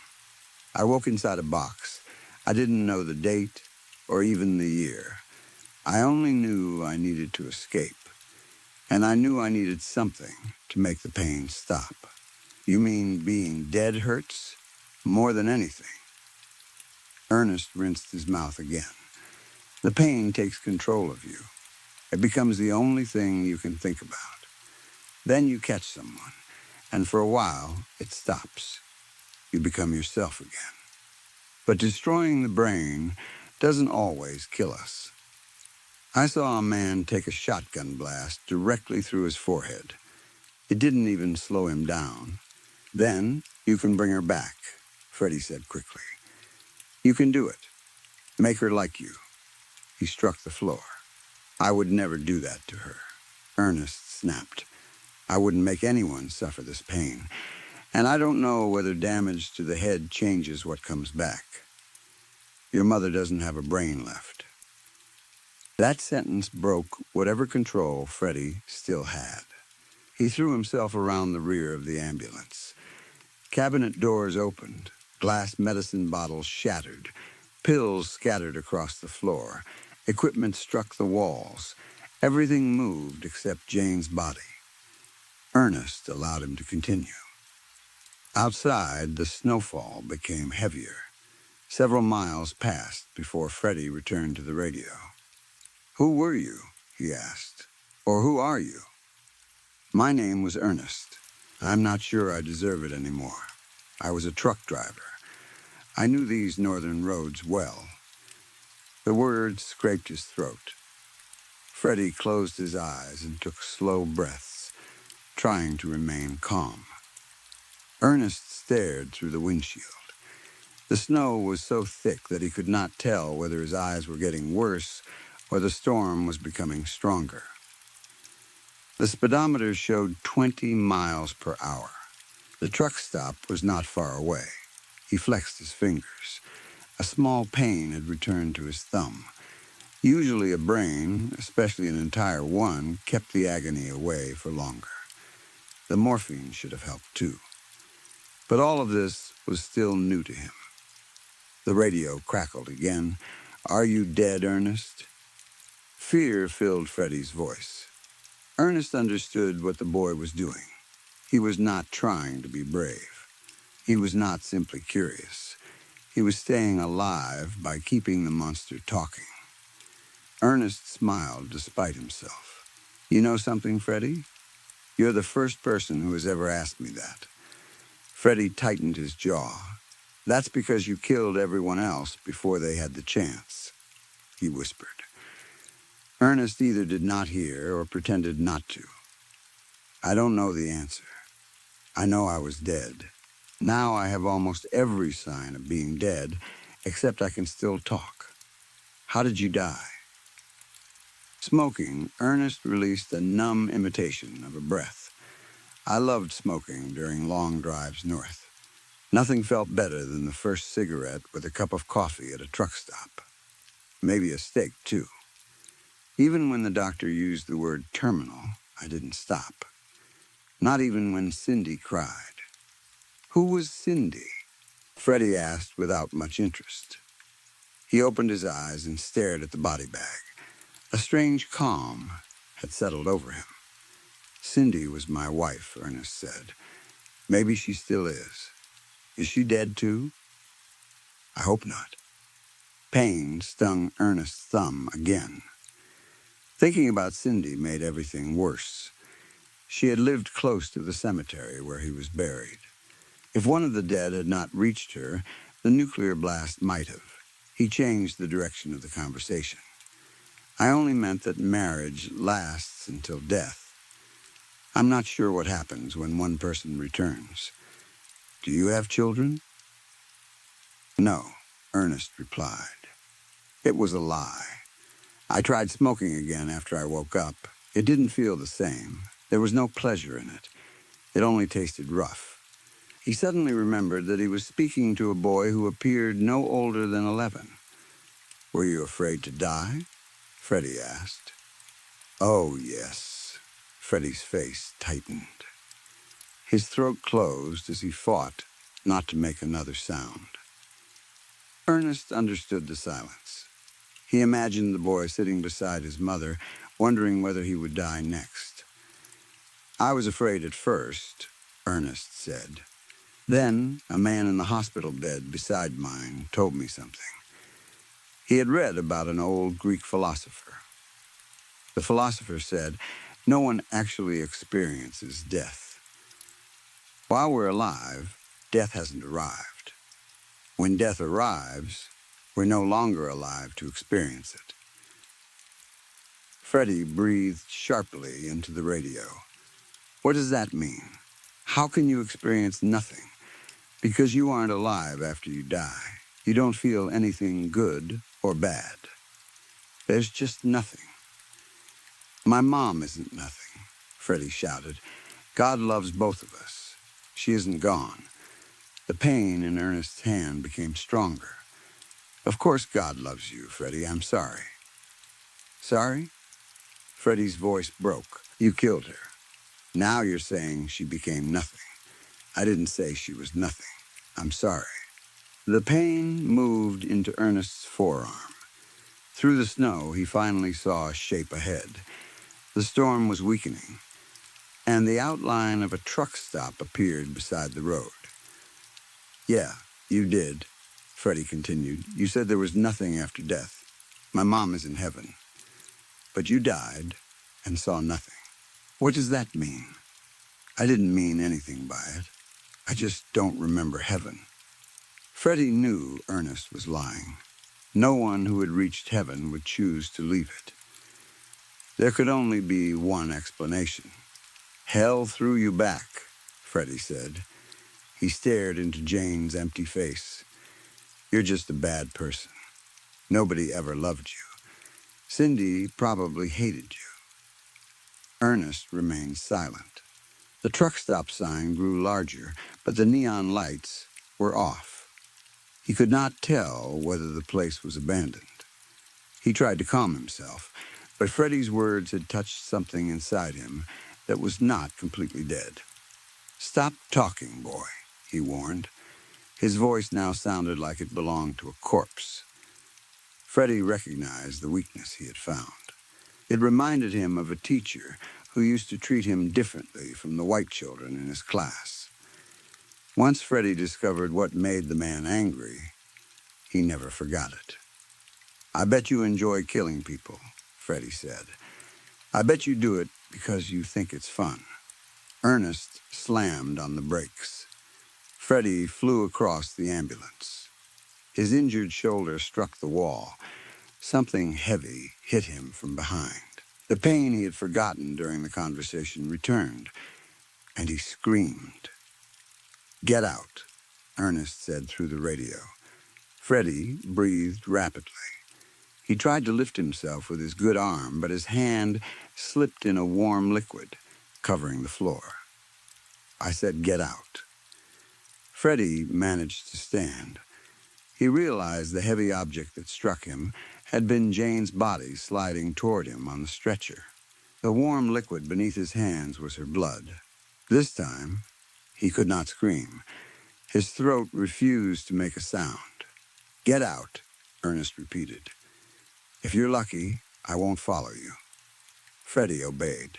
I woke inside a box. I didn't know the date or even the year. I only knew I needed to escape, and I knew I needed something to make the pain stop." "You mean being dead hurts? More than anything?" Ernest rinsed his mouth again. "The pain takes control of you. It becomes the only thing you can think about. Then you catch someone, and for a while, it stops. You become yourself again. But destroying the brain doesn't always kill us. I saw a man take a shotgun blast directly through his forehead. It didn't even slow him down. Then you can bring her back," Freddie said quickly. "You can do it. Make her like you." He struck the floor. "I would never do that to her," Ernest snapped. "I wouldn't make anyone suffer this pain. And I don't know whether damage to the head changes what comes back. Your mother doesn't have a brain left." That sentence broke whatever control Freddie still had. He threw himself around the rear of the ambulance. Cabinet doors opened, glass medicine bottles shattered, pills scattered across the floor, equipment struck the walls. Everything moved except Jane's body. Ernest allowed him to continue. Outside, the snowfall became heavier. Several miles passed before Freddie returned to the radio. "Who were you?" he asked. "Or who are you?" "My name was Ernest. I'm not sure I deserve it anymore. I was a truck driver. I knew these northern roads well." The words scraped his throat. Freddie closed his eyes and took slow breaths, trying to remain calm. Ernest stared through the windshield. The snow was so thick that he could not tell whether his eyes were getting worse or the storm was becoming stronger. The speedometer showed 20 miles per hour. The truck stop was not far away. He flexed his fingers. A small pain had returned to his thumb. Usually a brain, especially an entire one, kept the agony away for longer. The morphine should have helped too. But all of this was still new to him. The radio crackled again. "Are you dead, Ernest?" Fear filled Freddie's voice. Ernest understood what the boy was doing. He was not trying to be brave. He was not simply curious. He was staying alive by keeping the monster talking. Ernest smiled despite himself. "You know something, Freddie? You're the first person who has ever asked me that." Freddie tightened his jaw. "That's because you killed everyone else before they had the chance," he whispered. Ernest either did not hear or pretended not to. "I don't know the answer. I know I was dead. Now I have almost every sign of being dead, except I can still talk. How did you die?" Smoking, Ernest released a numb imitation of a breath. "I loved smoking during long drives north. Nothing felt better than the first cigarette with a cup of coffee at a truck stop. Maybe a steak, too. Even when the doctor used the word terminal, I didn't stop. Not even when Cindy cried." "Who was Cindy?" Freddie asked without much interest. He opened his eyes and stared at the body bag. A strange calm had settled over him. "Cindy was my wife," Ernest said. "Maybe she still is. Is she dead, too?" "I hope not." Pain stung Ernest's thumb again. Thinking about Cindy made everything worse. She had lived close to the cemetery where he was buried. If one of the dead had not reached her, the nuclear blast might have. He changed the direction of the conversation. "I only meant that marriage lasts until death. I'm not sure what happens when one person returns. Do you have children?" "No," Ernest replied. It was a lie. "I tried smoking again after I woke up. It didn't feel the same. There was no pleasure in it. It only tasted rough." He suddenly remembered that he was speaking to a boy who appeared no older than 11. "Were you afraid to die?" Freddie asked. "Oh, yes." Freddie's face tightened. His throat closed as he fought not to make another sound. Ernest understood the silence. He imagined the boy sitting beside his mother, wondering whether he would die next. "I was afraid at first," Ernest said. "Then a man in the hospital bed beside mine told me something. He had read about an old Greek philosopher. The philosopher said, no one actually experiences death. While we're alive, death hasn't arrived. When death arrives, we're no longer alive to experience it." Freddie breathed sharply into the radio. "What does that mean? How can you experience nothing? Because you aren't alive after you die. You don't feel anything good or bad. There's just nothing." "My mom isn't nothing," Freddie shouted. "God loves both of us. She isn't gone." The pain in Ernest's hand became stronger. "Of course God loves you, Freddie. I'm sorry." "Sorry?" Freddie's voice broke. "You killed her. Now you're saying she became nothing. I didn't say she was nothing. I'm sorry." The pain moved into Ernest's forearm. Through the snow, he finally saw a shape ahead. The storm was weakening. and the outline of a truck stop appeared beside the road. Yeah, you did, Freddie continued. You said there was nothing after death. My mom is in heaven. But you died and saw nothing. What does that mean? I didn't mean anything by it. I just don't remember heaven. Freddie knew Ernest was lying. No one who had reached heaven would choose to leave it. There could only be one explanation. Hell threw you back, Freddie said. He stared into Jane's empty face. You're just a bad person. Nobody ever loved you. Cindy probably hated you. Ernest remained silent. The truck stop sign grew larger, but the neon lights were off. He could not tell whether the place was abandoned. He tried to calm himself, but Freddie's words had touched something inside him that was not completely dead. Stop talking, boy, he warned. His voice now sounded like it belonged to a corpse. Freddie recognized the weakness he had found. It reminded him of a teacher who used to treat him differently from the white children in his class. Once Freddie discovered what made the man angry, he never forgot it. I bet you enjoy killing people, Freddie said. I bet you do it because you think it's fun. Ernest slammed on the brakes. Freddie flew across the ambulance. His injured shoulder struck the wall. Something heavy hit him from behind. The pain he had forgotten during the conversation returned, and he screamed. Get out, Ernest said through the radio. Freddie breathed rapidly. He tried to lift himself with his good arm, but his hand slipped in a warm liquid, covering the floor. I said, get out. Freddie managed to stand. He realized the heavy object that struck him had been Jane's body sliding toward him on the stretcher. The warm liquid beneath his hands was her blood. This time, he could not scream. His throat refused to make a sound. Get out, Ernest repeated. If you're lucky, I won't follow you. Freddie obeyed.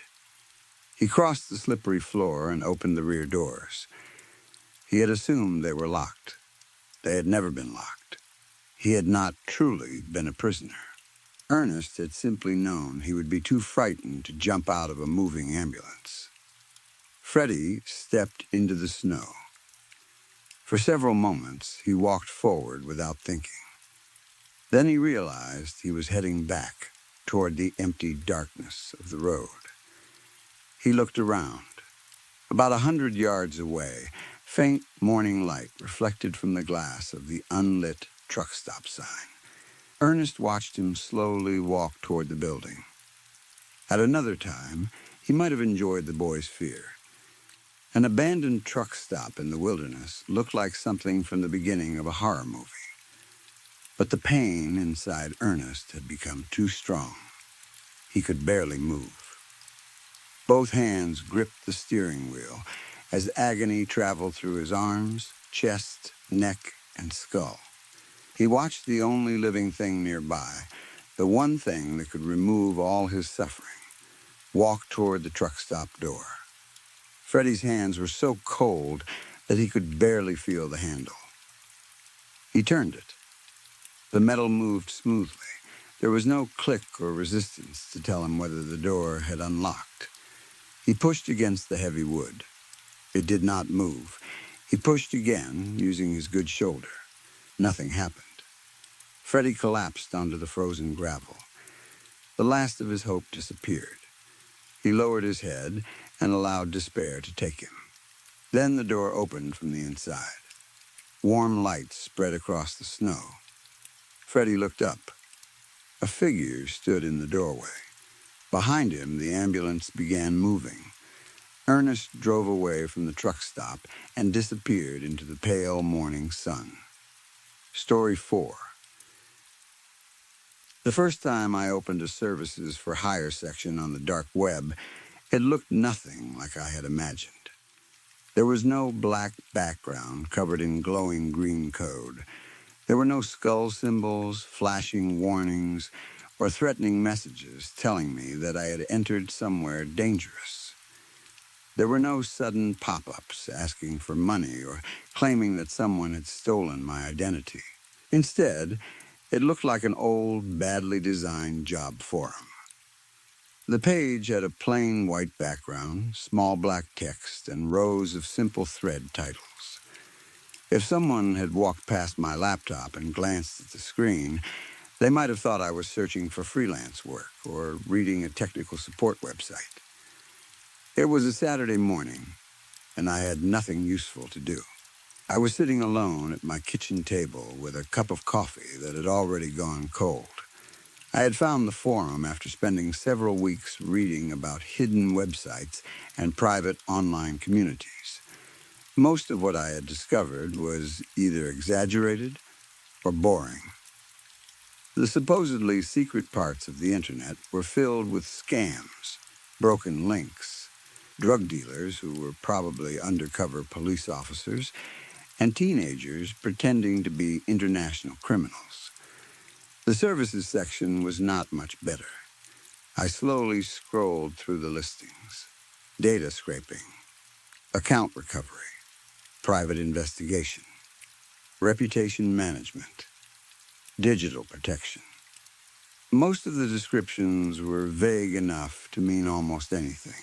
He crossed the slippery floor and opened the rear doors. He had assumed they were locked. They had never been locked. He had not truly been a prisoner. Ernest had simply known he would be too frightened to jump out of a moving ambulance. Freddie stepped into the snow. For several moments, he walked forward without thinking. Then he realized he was heading back toward the empty darkness of the road. He looked around. About 100 yards away, faint morning light reflected from the glass of the unlit truck stop sign. Ernest watched him slowly walk toward the building. At another time, he might have enjoyed the boy's fear. An abandoned truck stop in the wilderness looked like something from the beginning of a horror movie. But the pain inside Ernest had become too strong. He could barely move. Both hands gripped the steering wheel as agony traveled through his arms, chest, neck, and skull. He watched the only living thing nearby, the one thing that could remove all his suffering, walk toward the truck stop door. Freddie's hands were so cold that he could barely feel the handle. He turned it. The metal moved smoothly. There was no click or resistance to tell him whether the door had unlocked. He pushed against the heavy wood. It did not move. He pushed again, using his good shoulder. Nothing happened. Freddie collapsed onto the frozen gravel. The last of his hope disappeared. He lowered his head and allowed despair to take him. Then the door opened from the inside. Warm light spread across the snow. Freddie looked up. A figure stood in the doorway. Behind him, the ambulance began moving. Ernest drove away from the truck stop and disappeared into the pale morning sun. Story 4. The first time I opened a services for hire section on the dark web, it looked nothing like I had imagined. There was no black background covered in glowing green code. There were no skull symbols, flashing warnings, or threatening messages telling me that I had entered somewhere dangerous. There were no sudden pop-ups asking for money or claiming that someone had stolen my identity. Instead, it looked like an old, badly designed job forum. The page had a plain white background, small black text, and rows of simple thread titles. If someone had walked past my laptop and glanced at the screen, they might have thought I was searching for freelance work or reading a technical support website. It was a Saturday morning, and I had nothing useful to do. I was sitting alone at my kitchen table with a cup of coffee that had already gone cold. I had found the forum after spending several weeks reading about hidden websites and private online communities. Most of what I had discovered was either exaggerated or boring. The supposedly secret parts of the internet were filled with scams, broken links, drug dealers who were probably undercover police officers, and teenagers pretending to be international criminals. The services section was not much better. I slowly scrolled through the listings. Data scraping, account recovery, private investigation, reputation management, digital protection. Most of the descriptions were vague enough to mean almost anything.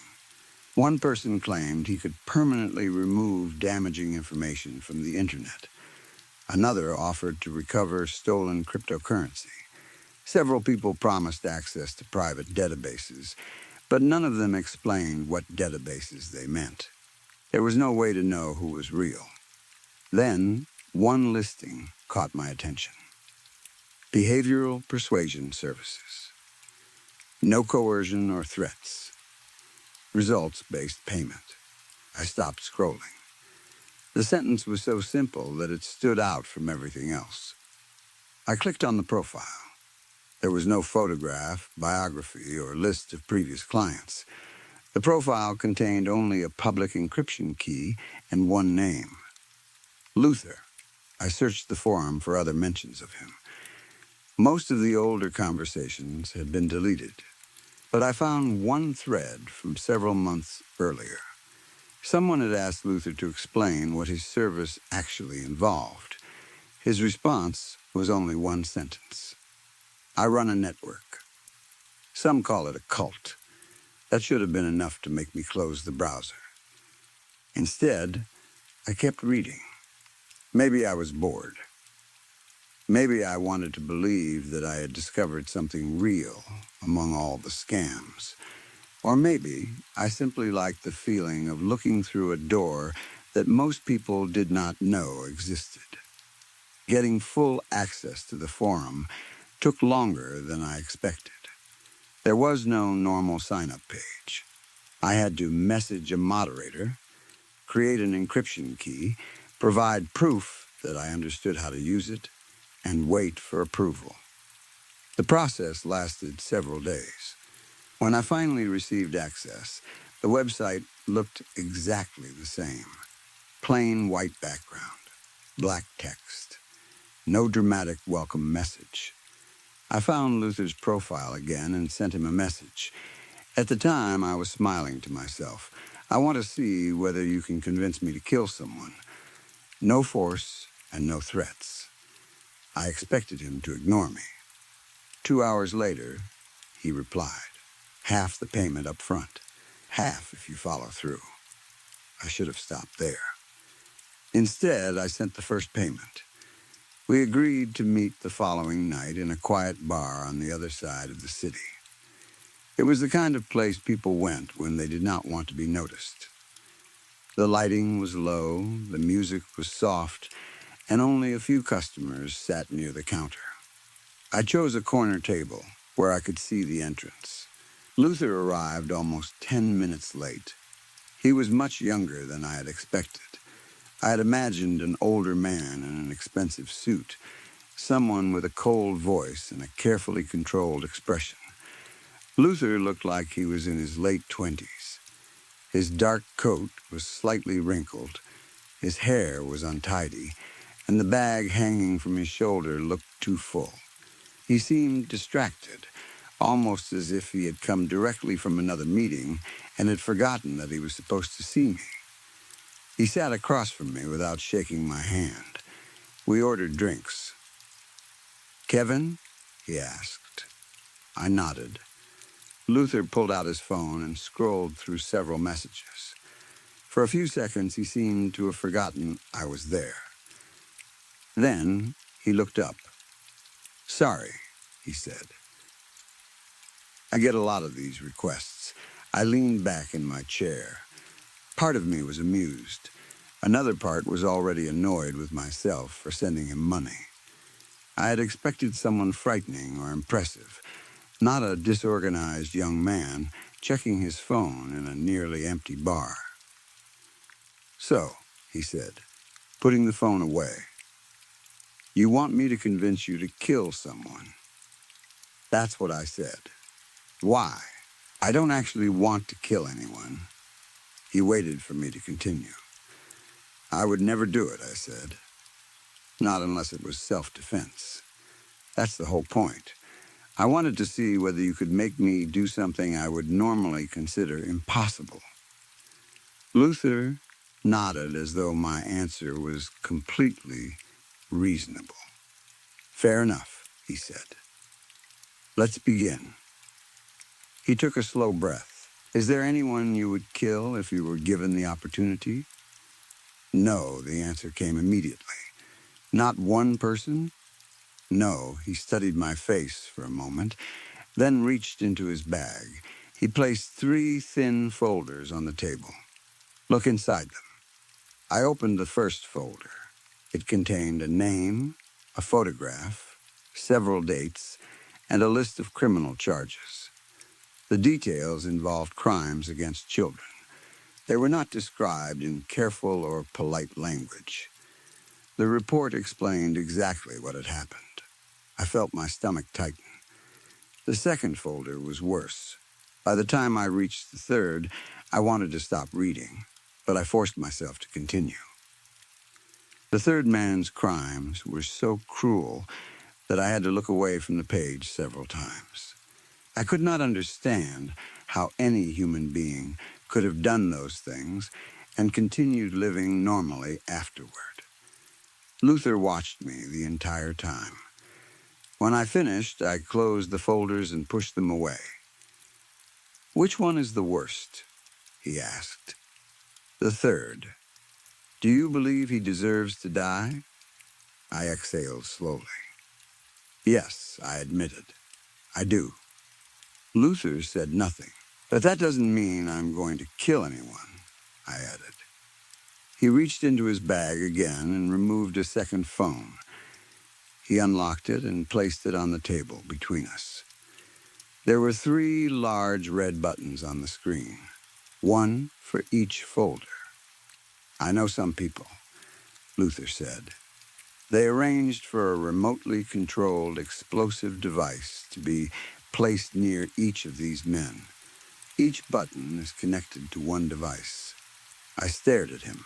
One person claimed he could permanently remove damaging information from the internet. Another offered to recover stolen cryptocurrency. Several people promised access to private databases, but none of them explained what databases they meant. There was no way to know who was real. Then, one listing caught my attention. Behavioral persuasion services. No coercion or threats. Results-based payment. I stopped scrolling. The sentence was so simple that it stood out from everything else. I clicked on the profile. There was no photograph, biography, or list of previous clients. The profile contained only a public encryption key and one name. Luther. I searched the forum for other mentions of him. Most of the older conversations had been deleted, but I found one thread from several months earlier. Someone had asked Luther to explain what his service actually involved. His response was only one sentence. I run a network. Some call it a cult. That should have been enough to make me close the browser. Instead, I kept reading. Maybe I was bored. Maybe I wanted to believe that I had discovered something real among all the scams. Or maybe I simply liked the feeling of looking through a door that most people did not know existed. Getting full access to the forum took longer than I expected. There was no normal sign-up page. I had to message a moderator, create an encryption key, provide proof that I understood how to use it, and wait for approval. The process lasted several days. When I finally received access, the website looked exactly the same. Plain white background, black text, no dramatic welcome message. I found Luther's profile again and sent him a message. At the time, I was smiling to myself. I want to see whether you can convince me to kill someone. No force and no threats. I expected him to ignore me. 2 hours later, he replied. Half the payment up front. Half if you follow through. I should have stopped there. Instead, I sent the first payment. We agreed to meet the following night in a quiet bar on the other side of the city. It was the kind of place people went when they did not want to be noticed. The lighting was low, the music was soft, and only a few customers sat near the counter. I chose a corner table where I could see the entrance. Luther arrived almost 10 minutes late. He was much younger than I had expected. I had imagined an older man in an expensive suit, someone with a cold voice and a carefully controlled expression. Luther looked like he was in his late 20s. His dark coat was slightly wrinkled, his hair was untidy, and the bag hanging from his shoulder looked too full. He seemed distracted, almost as if he had come directly from another meeting and had forgotten that he was supposed to see me. He sat across from me without shaking my hand. We ordered drinks. "Kevin?" he asked. I nodded. Luther pulled out his phone and scrolled through several messages. For a few seconds, he seemed to have forgotten I was there. Then he looked up. "Sorry," he said. I get a lot of these requests. I leaned back in my chair. Part of me was amused. Another part was already annoyed with myself for sending him money. I had expected someone frightening or impressive, not a disorganized young man checking his phone in a nearly empty bar. "So," he said, putting the phone away, "you want me to convince you to kill someone?" That's what I said. "Why?" "I don't actually want to kill anyone." He waited for me to continue. "I would never do it," I said. "Not unless it was self-defense. That's the whole point. I wanted to see whether you could make me do something I would normally consider impossible." Luther nodded as though my answer was completely reasonable. "Fair enough," he said. "Let's begin." He took a slow breath. "Is there anyone you would kill if you were given the opportunity?" "No," the answer came immediately. "Not one person?" "No." He studied my face for a moment, then reached into his bag. He placed 3 thin folders on the table. "Look inside them." I opened the first folder. It contained a name, a photograph, several dates, and a list of criminal charges. The details involved crimes against children. They were not described in careful or polite language. The report explained exactly what had happened. I felt my stomach tighten. The second folder was worse. By the time I reached the third, I wanted to stop reading, but I forced myself to continue. The third man's crimes were so cruel that I had to look away from the page several times. I could not understand how any human being could have done those things and continued living normally afterward. Luther watched me the entire time. When I finished, I closed the folders and pushed them away. "Which one is the worst?" he asked. "The third. Do you believe he deserves to die?" I exhaled slowly. "Yes," I admitted. "I do." Luther said nothing. "But that doesn't mean I'm going to kill anyone," I added. He reached into his bag again and removed a second phone. He unlocked it and placed it on the table between us. There were 3 large red buttons on the screen, one for each folder. "I know some people," Luther said. "They arranged for a remotely controlled explosive device to be placed near each of these men. Each button is connected to one device." I stared at him.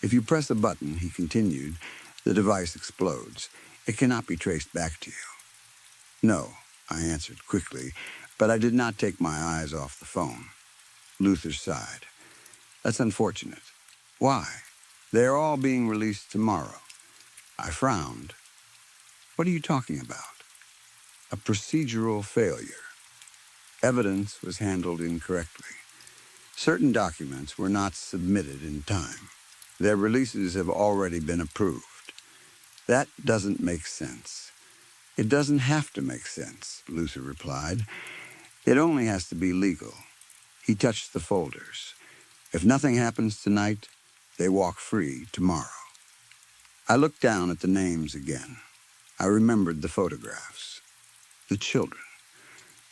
"If you press a button," he continued, "the device explodes. It cannot be traced back to you." "No," I answered quickly, but I did not take my eyes off the phone. Luther sighed. "That's unfortunate." "Why?" "They are all being released tomorrow." I frowned. "What are you talking about?" "A procedural failure. Evidence was handled incorrectly. Certain documents were not submitted in time. Their releases have already been approved." "That doesn't make sense." "It doesn't have to make sense," Luther replied. "It only has to be legal." He touched the folders. "If nothing happens tonight, they walk free tomorrow." I looked down at the names again. I remembered the photographs. The children.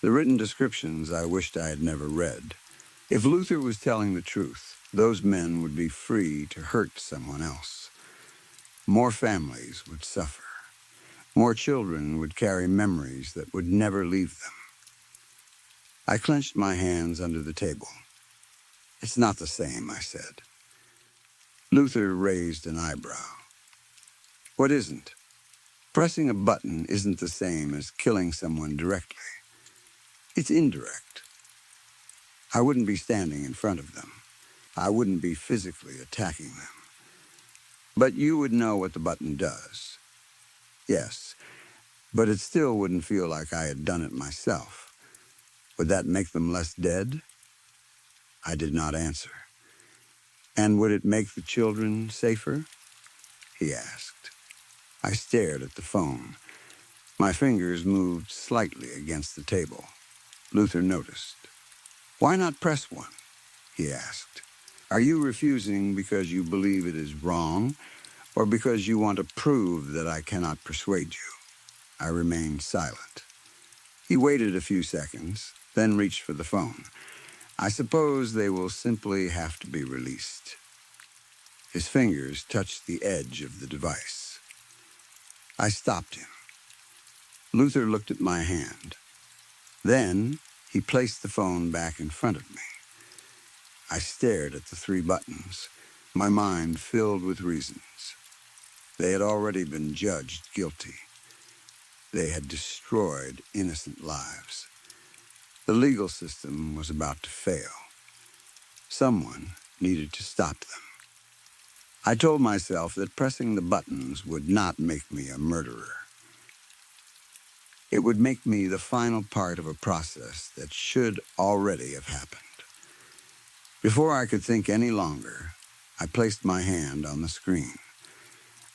The written descriptions I wished I had never read. If Luther was telling the truth, those men would be free to hurt someone else. More families would suffer. More children would carry memories that would never leave them. I clenched my hands under the table. "It's not the same," I said. Luther raised an eyebrow. "What isn't?" "Pressing a button isn't the same as killing someone directly." It's indirect. I wouldn't be standing in front of them. I wouldn't be physically attacking them. But you would know what the button does. Yes, but it still wouldn't feel like I had done it myself. Would that make them less dead? I did not answer. And would it make the children safer? He asked. I stared at the phone. My fingers moved slightly against the table. Luther noticed. Why not press one? He asked. Are you refusing because you believe it is wrong, or because you want to prove that I cannot persuade you? I remained silent. He waited a few seconds, then reached for the phone. I suppose they will simply have to be released. His fingers touched the edge of the device. I stopped him. Luther looked at my hand. Then he placed the phone back in front of me. I stared at the three buttons, my mind filled with reasons. They had already been judged guilty. They had destroyed innocent lives. The legal system was about to fail. Someone needed to stop them. I told myself that pressing the buttons would not make me a murderer. It would make me the final part of a process that should already have happened. Before I could think any longer, I placed my hand on the screen.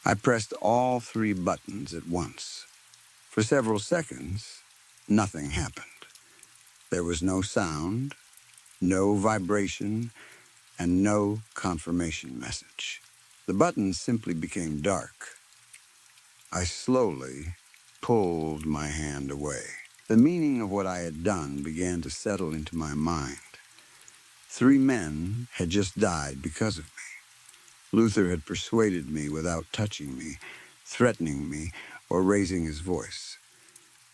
I pressed all three buttons at once. For several seconds, nothing happened. There was no sound, no vibration, and no confirmation message. The buttons simply became dark. I slowly pulled my hand away. The meaning of what I had done began to settle into my mind. 3 men had just died because of me. Luther had persuaded me without touching me, threatening me, or raising his voice.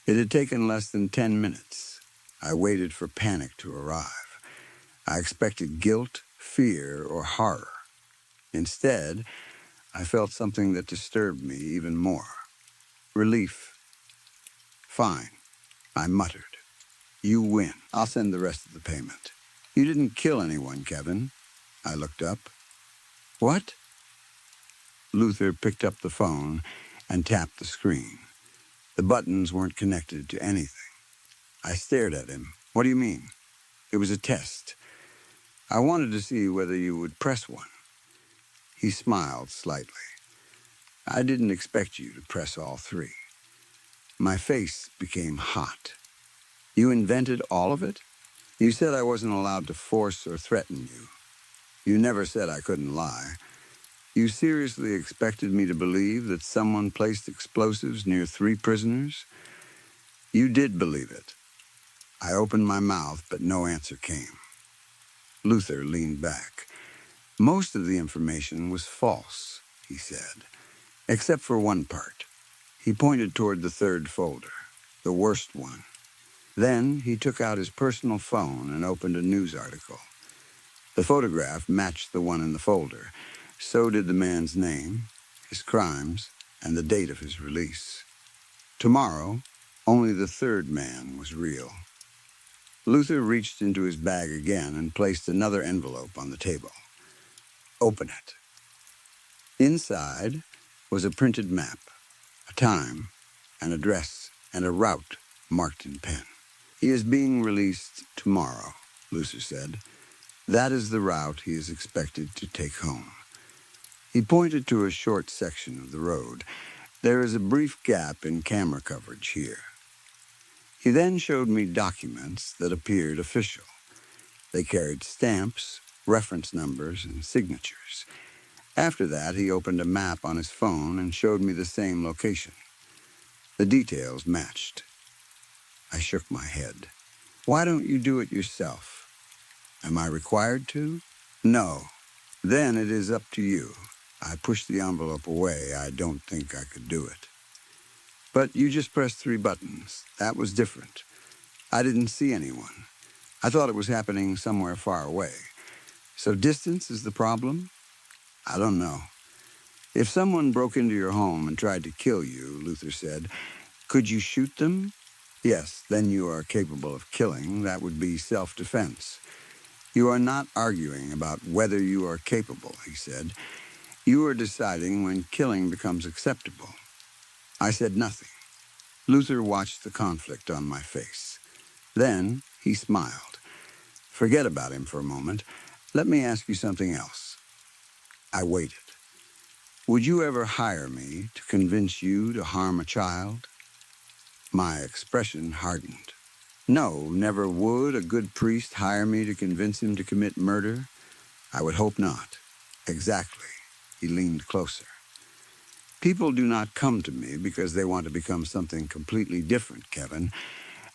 It had taken less than 10 minutes. I waited for panic to arrive. I expected guilt, fear, or horror. Instead, I felt something that disturbed me even more. Relief. Fine, I muttered. You win. I'll send the rest of the payment. You didn't kill anyone, Kevin. I looked up. What? Luther picked up the phone and tapped the screen. The buttons weren't connected to anything. I stared at him. What do you mean? It was a test. I wanted to see whether you would press one. He smiled slightly. I didn't expect you to press all three. My face became hot. You invented all of it? You said I wasn't allowed to force or threaten you. You never said I couldn't lie. You seriously expected me to believe that someone placed explosives near 3 prisoners? You did believe it. I opened my mouth, but no answer came. Luther leaned back. Most of the information was false, he said, except for one part. He pointed toward the 3rd folder, the worst one. Then he took out his personal phone and opened a news article. The photograph matched the one in the folder. So did the man's name, his crimes, and the date of his release. Tomorrow, only the 3rd man was real. Luther reached into his bag again and placed another envelope on the table. Open it. Inside was a printed map, a time, an address, and a route marked in pen. He is being released tomorrow, Luther said. That is the route he is expected to take home. He pointed to a short section of the road. There is a brief gap in camera coverage here. He then showed me documents that appeared official. They carried stamps, reference numbers, and signatures. After that, he opened a map on his phone and showed me the same location. The details matched. I shook my head. Why don't you do it yourself? Am I required to? No. Then it is up to you. I pushed the envelope away. I don't think I could do it. But you just pressed 3 buttons. That was different. I didn't see anyone. I thought it was happening somewhere far away. So distance is the problem? I don't know. If someone broke into your home and tried to kill you, Luther said, could you shoot them? Yes, then you are capable of killing. That would be self-defense. You are not arguing about whether you are capable, he said. You are deciding when killing becomes acceptable. I said nothing. Luther watched the conflict on my face. Then he smiled. Forget about him for a moment. Let me ask you something else. I waited. Would you ever hire me to convince you to harm a child? My expression hardened. No, never would a good priest hire me to convince him to commit murder. I would hope not. Exactly. He leaned closer. People do not come to me because they want to become something completely different, Kevin.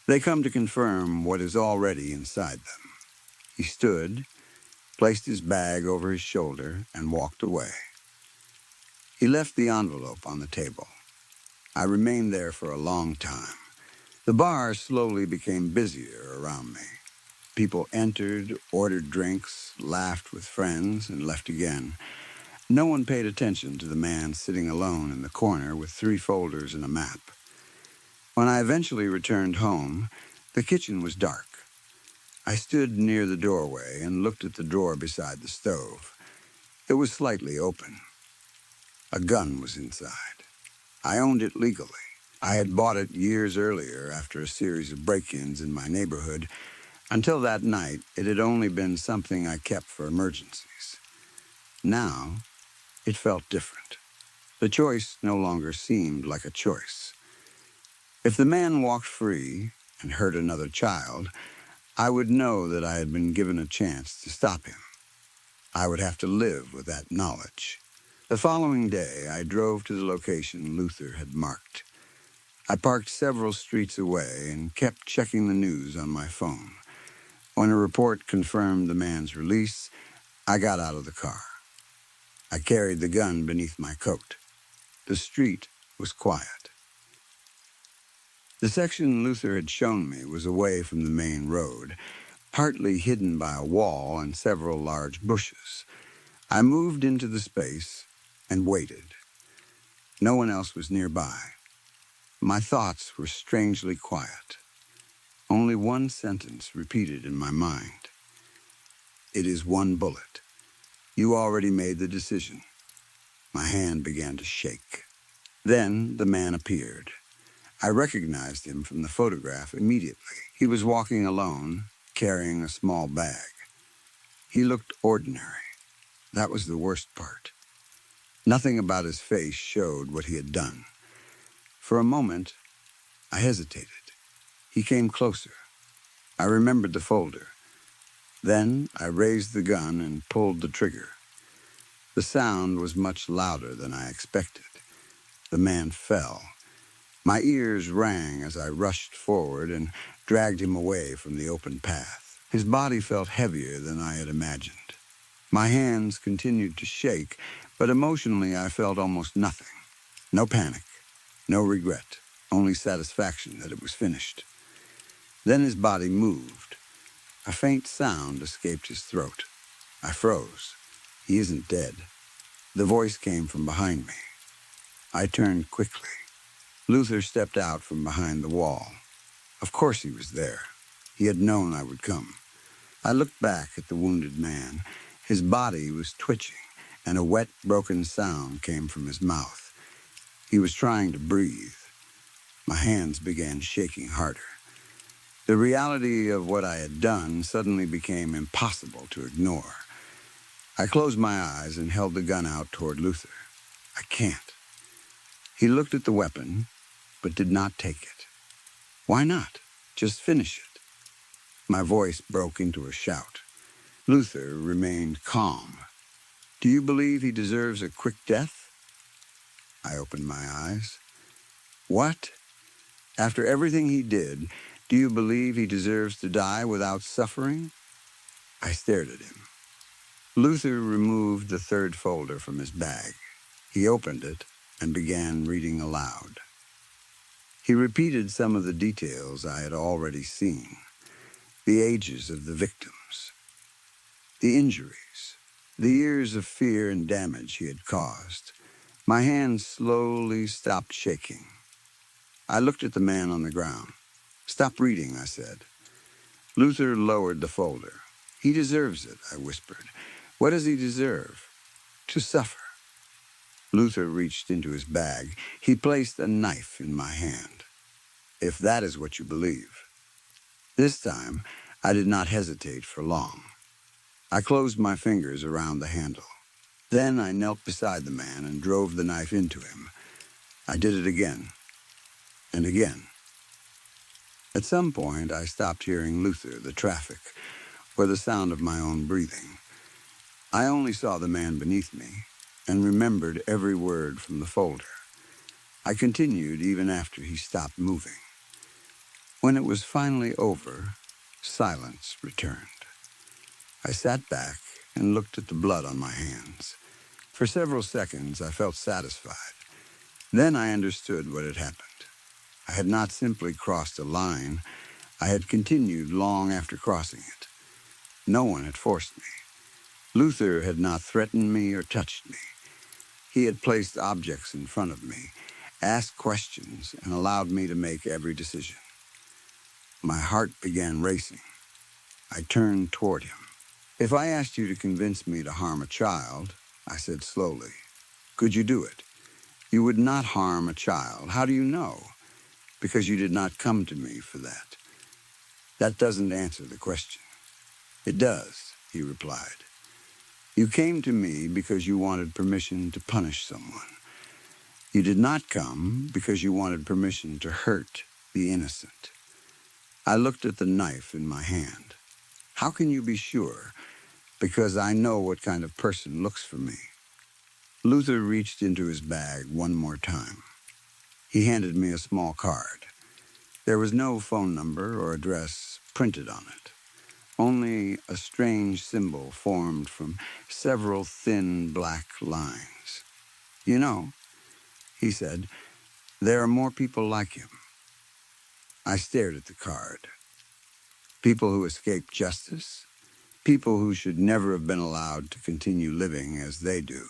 They come to confirm what is already inside them. He stood, placed his bag over his shoulder, and walked away. He left the envelope on the table. I remained there for a long time. The bar slowly became busier around me. People entered, ordered drinks, laughed with friends, and left again. No one paid attention to the man sitting alone in the corner with 3 folders and a map. When I eventually returned home, the kitchen was dark. I stood near the doorway and looked at the drawer beside the stove. It was slightly open. A gun was inside. I owned it legally. I had bought it years earlier after a series of break-ins in my neighborhood. Until that night, it had only been something I kept for emergencies. Now, it felt different. The choice no longer seemed like a choice. If the man walked free and hurt another child, I would know that I had been given a chance to stop him. I would have to live with that knowledge. The following day, I drove to the location Luther had marked. I parked several streets away and kept checking the news on my phone. When a report confirmed the man's release, I got out of the car. I carried the gun beneath my coat. The street was quiet. The section Luther had shown me was away from the main road, partly hidden by a wall and several large bushes. I moved into the space and waited. No one else was nearby. My thoughts were strangely quiet. Only one sentence repeated in my mind. It is one bullet. You already made the decision. My hand began to shake. Then the man appeared. I recognized him from the photograph immediately. He was walking alone, carrying a small bag. He looked ordinary. That was the worst part. Nothing about his face showed what he had done. For a moment, I hesitated. He came closer. I remembered the folder. Then I raised the gun and pulled the trigger. The sound was much louder than I expected. The man fell. My ears rang as I rushed forward and dragged him away from the open path. His body felt heavier than I had imagined. My hands continued to shake, but emotionally I felt almost nothing. No panic, no regret, only satisfaction that it was finished. Then his body moved. A faint sound escaped his throat. I froze. He isn't dead. The voice came from behind me. I turned quickly. Luther stepped out from behind the wall. Of course he was there. He had known I would come. I looked back at the wounded man. His body was twitching, and a wet, broken sound came from his mouth. He was trying to breathe. My hands began shaking harder. The reality of what I had done suddenly became impossible to ignore. I closed my eyes and held the gun out toward Luther. I can't. He looked at the weapon, but did not take it. Why not? Just finish it. My voice broke into a shout. Luther remained calm. Do you believe he deserves a quick death? I opened my eyes. What? After everything he did, do you believe he deserves to die without suffering? I stared at him. Luther removed the 3rd folder from his bag. He opened it and began reading aloud. He repeated some of the details I had already seen. The ages of the victims, the injuries, the years of fear and damage he had caused. My hands slowly stopped shaking. I looked at the man on the ground. Stop reading, I said. Luther lowered the folder. He deserves it, I whispered. What does he deserve? To suffer. Luther reached into his bag. He placed a knife in my hand. If that is what you believe. This time, I did not hesitate for long. I closed my fingers around the handle. Then I knelt beside the man and drove the knife into him. I did it again and again. At some point, I stopped hearing Luther, the traffic, or the sound of my own breathing. I only saw the man beneath me and remembered every word from the folder. I continued even after he stopped moving. When it was finally over, silence returned. I sat back and looked at the blood on my hands. For several seconds, I felt satisfied. Then I understood what had happened. I had not simply crossed a line. I had continued long after crossing it. No one had forced me. Luther had not threatened me or touched me. He had placed objects in front of me, asked questions, and allowed me to make every decision. My heart began racing. I turned toward him. If I asked you to convince me to harm a child, I said slowly, could you do it? You would not harm a child. How do you know? Because you did not come to me for that. That doesn't answer the question. It does, he replied. You came to me because you wanted permission to punish someone. You did not come because you wanted permission to hurt the innocent. I looked at the knife in my hand. How can you be sure? Because I know what kind of person looks for me. Luther reached into his bag one more time. He handed me a small card. There was no phone number or address printed on it. Only a strange symbol formed from several thin black lines. You know, he said, there are more people like him. I stared at the card. People who escape justice. People who should never have been allowed to continue living as they do.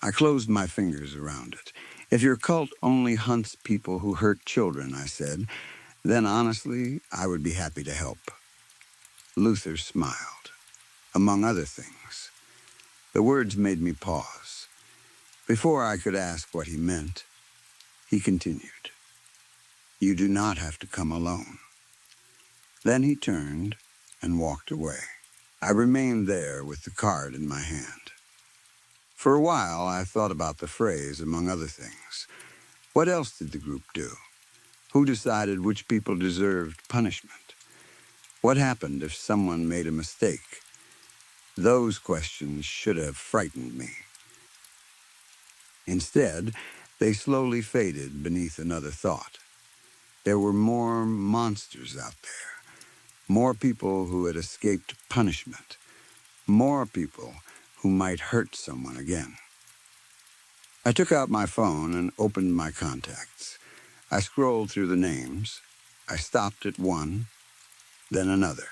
I closed my fingers around it. If your cult only hunts people who hurt children, I said, then honestly, I would be happy to help. Luther smiled, among other things. The words made me pause. Before I could ask what he meant, he continued, you do not have to come alone. Then he turned and walked away. I remained there with the card in my hand. For a while, I thought about the phrase, among other things. What else did the group do? Who decided which people deserved punishment? What happened if someone made a mistake? Those questions should have frightened me. Instead, they slowly faded beneath another thought. There were more monsters out there, more people who had escaped punishment, more people who might hurt someone again. I took out my phone and opened my contacts. I scrolled through the names. I stopped at one, then another,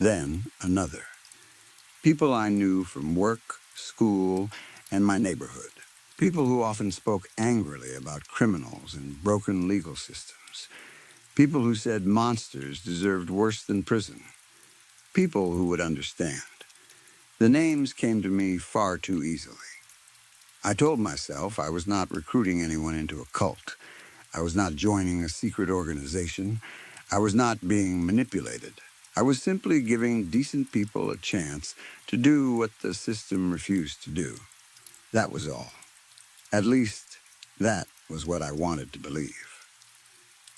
then another. People I knew from work, school, and my neighborhood. People who often spoke angrily about criminals and broken legal systems. People who said monsters deserved worse than prison. People who would understand. The names came to me far too easily. I told myself I was not recruiting anyone into a cult. I was not joining a secret organization. I was not being manipulated. I was simply giving decent people a chance to do what the system refused to do. That was all. At least, that was what I wanted to believe.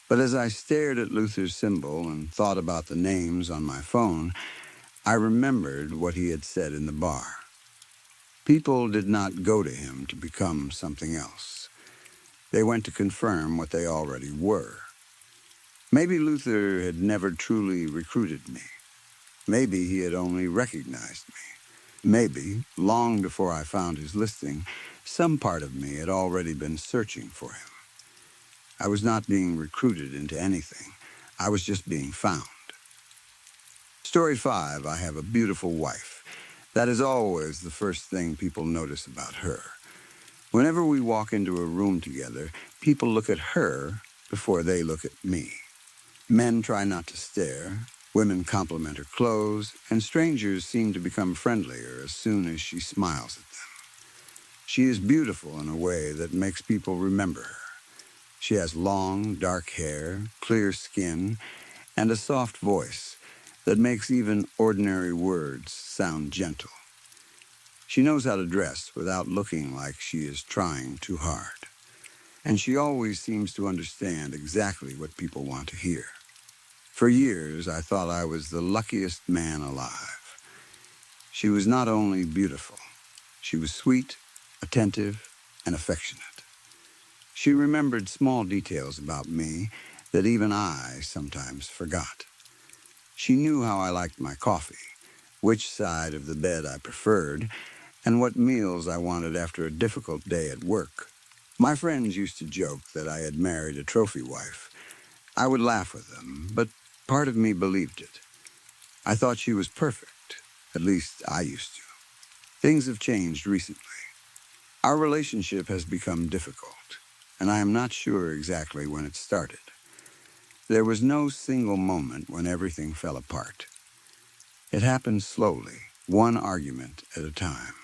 But as I stared at Luther's symbol and thought about the names on my phone, I remembered what he had said in the bar. People did not go to him to become something else. They went to confirm what they already were. Maybe Luther had never truly recruited me. Maybe he had only recognized me. Maybe, long before I found his listing, some part of me had already been searching for him. I was not being recruited into anything. I was just being found. Story 5, I have a beautiful wife. That is always the first thing people notice about her. Whenever we walk into a room together, people look at her before they look at me. Men try not to stare, women compliment her clothes, and strangers seem to become friendlier as soon as she smiles at them. She is beautiful in a way that makes people remember her. She has long, dark hair, clear skin, and a soft voice that makes even ordinary words sound gentle. She knows how to dress without looking like she is trying too hard. And she always seems to understand exactly what people want to hear. For years, I thought I was the luckiest man alive. She was not only beautiful, she was sweet, attentive, and affectionate. She remembered small details about me that even I sometimes forgot. She knew how I liked my coffee, which side of the bed I preferred, and what meals I wanted after a difficult day at work. My friends used to joke that I had married a trophy wife. I would laugh with them, but part of me believed it. I thought she was perfect. At least I used to. Things have changed recently. Our relationship has become difficult, and I am not sure exactly when it started. There was no single moment when everything fell apart. It happened slowly, one argument at a time.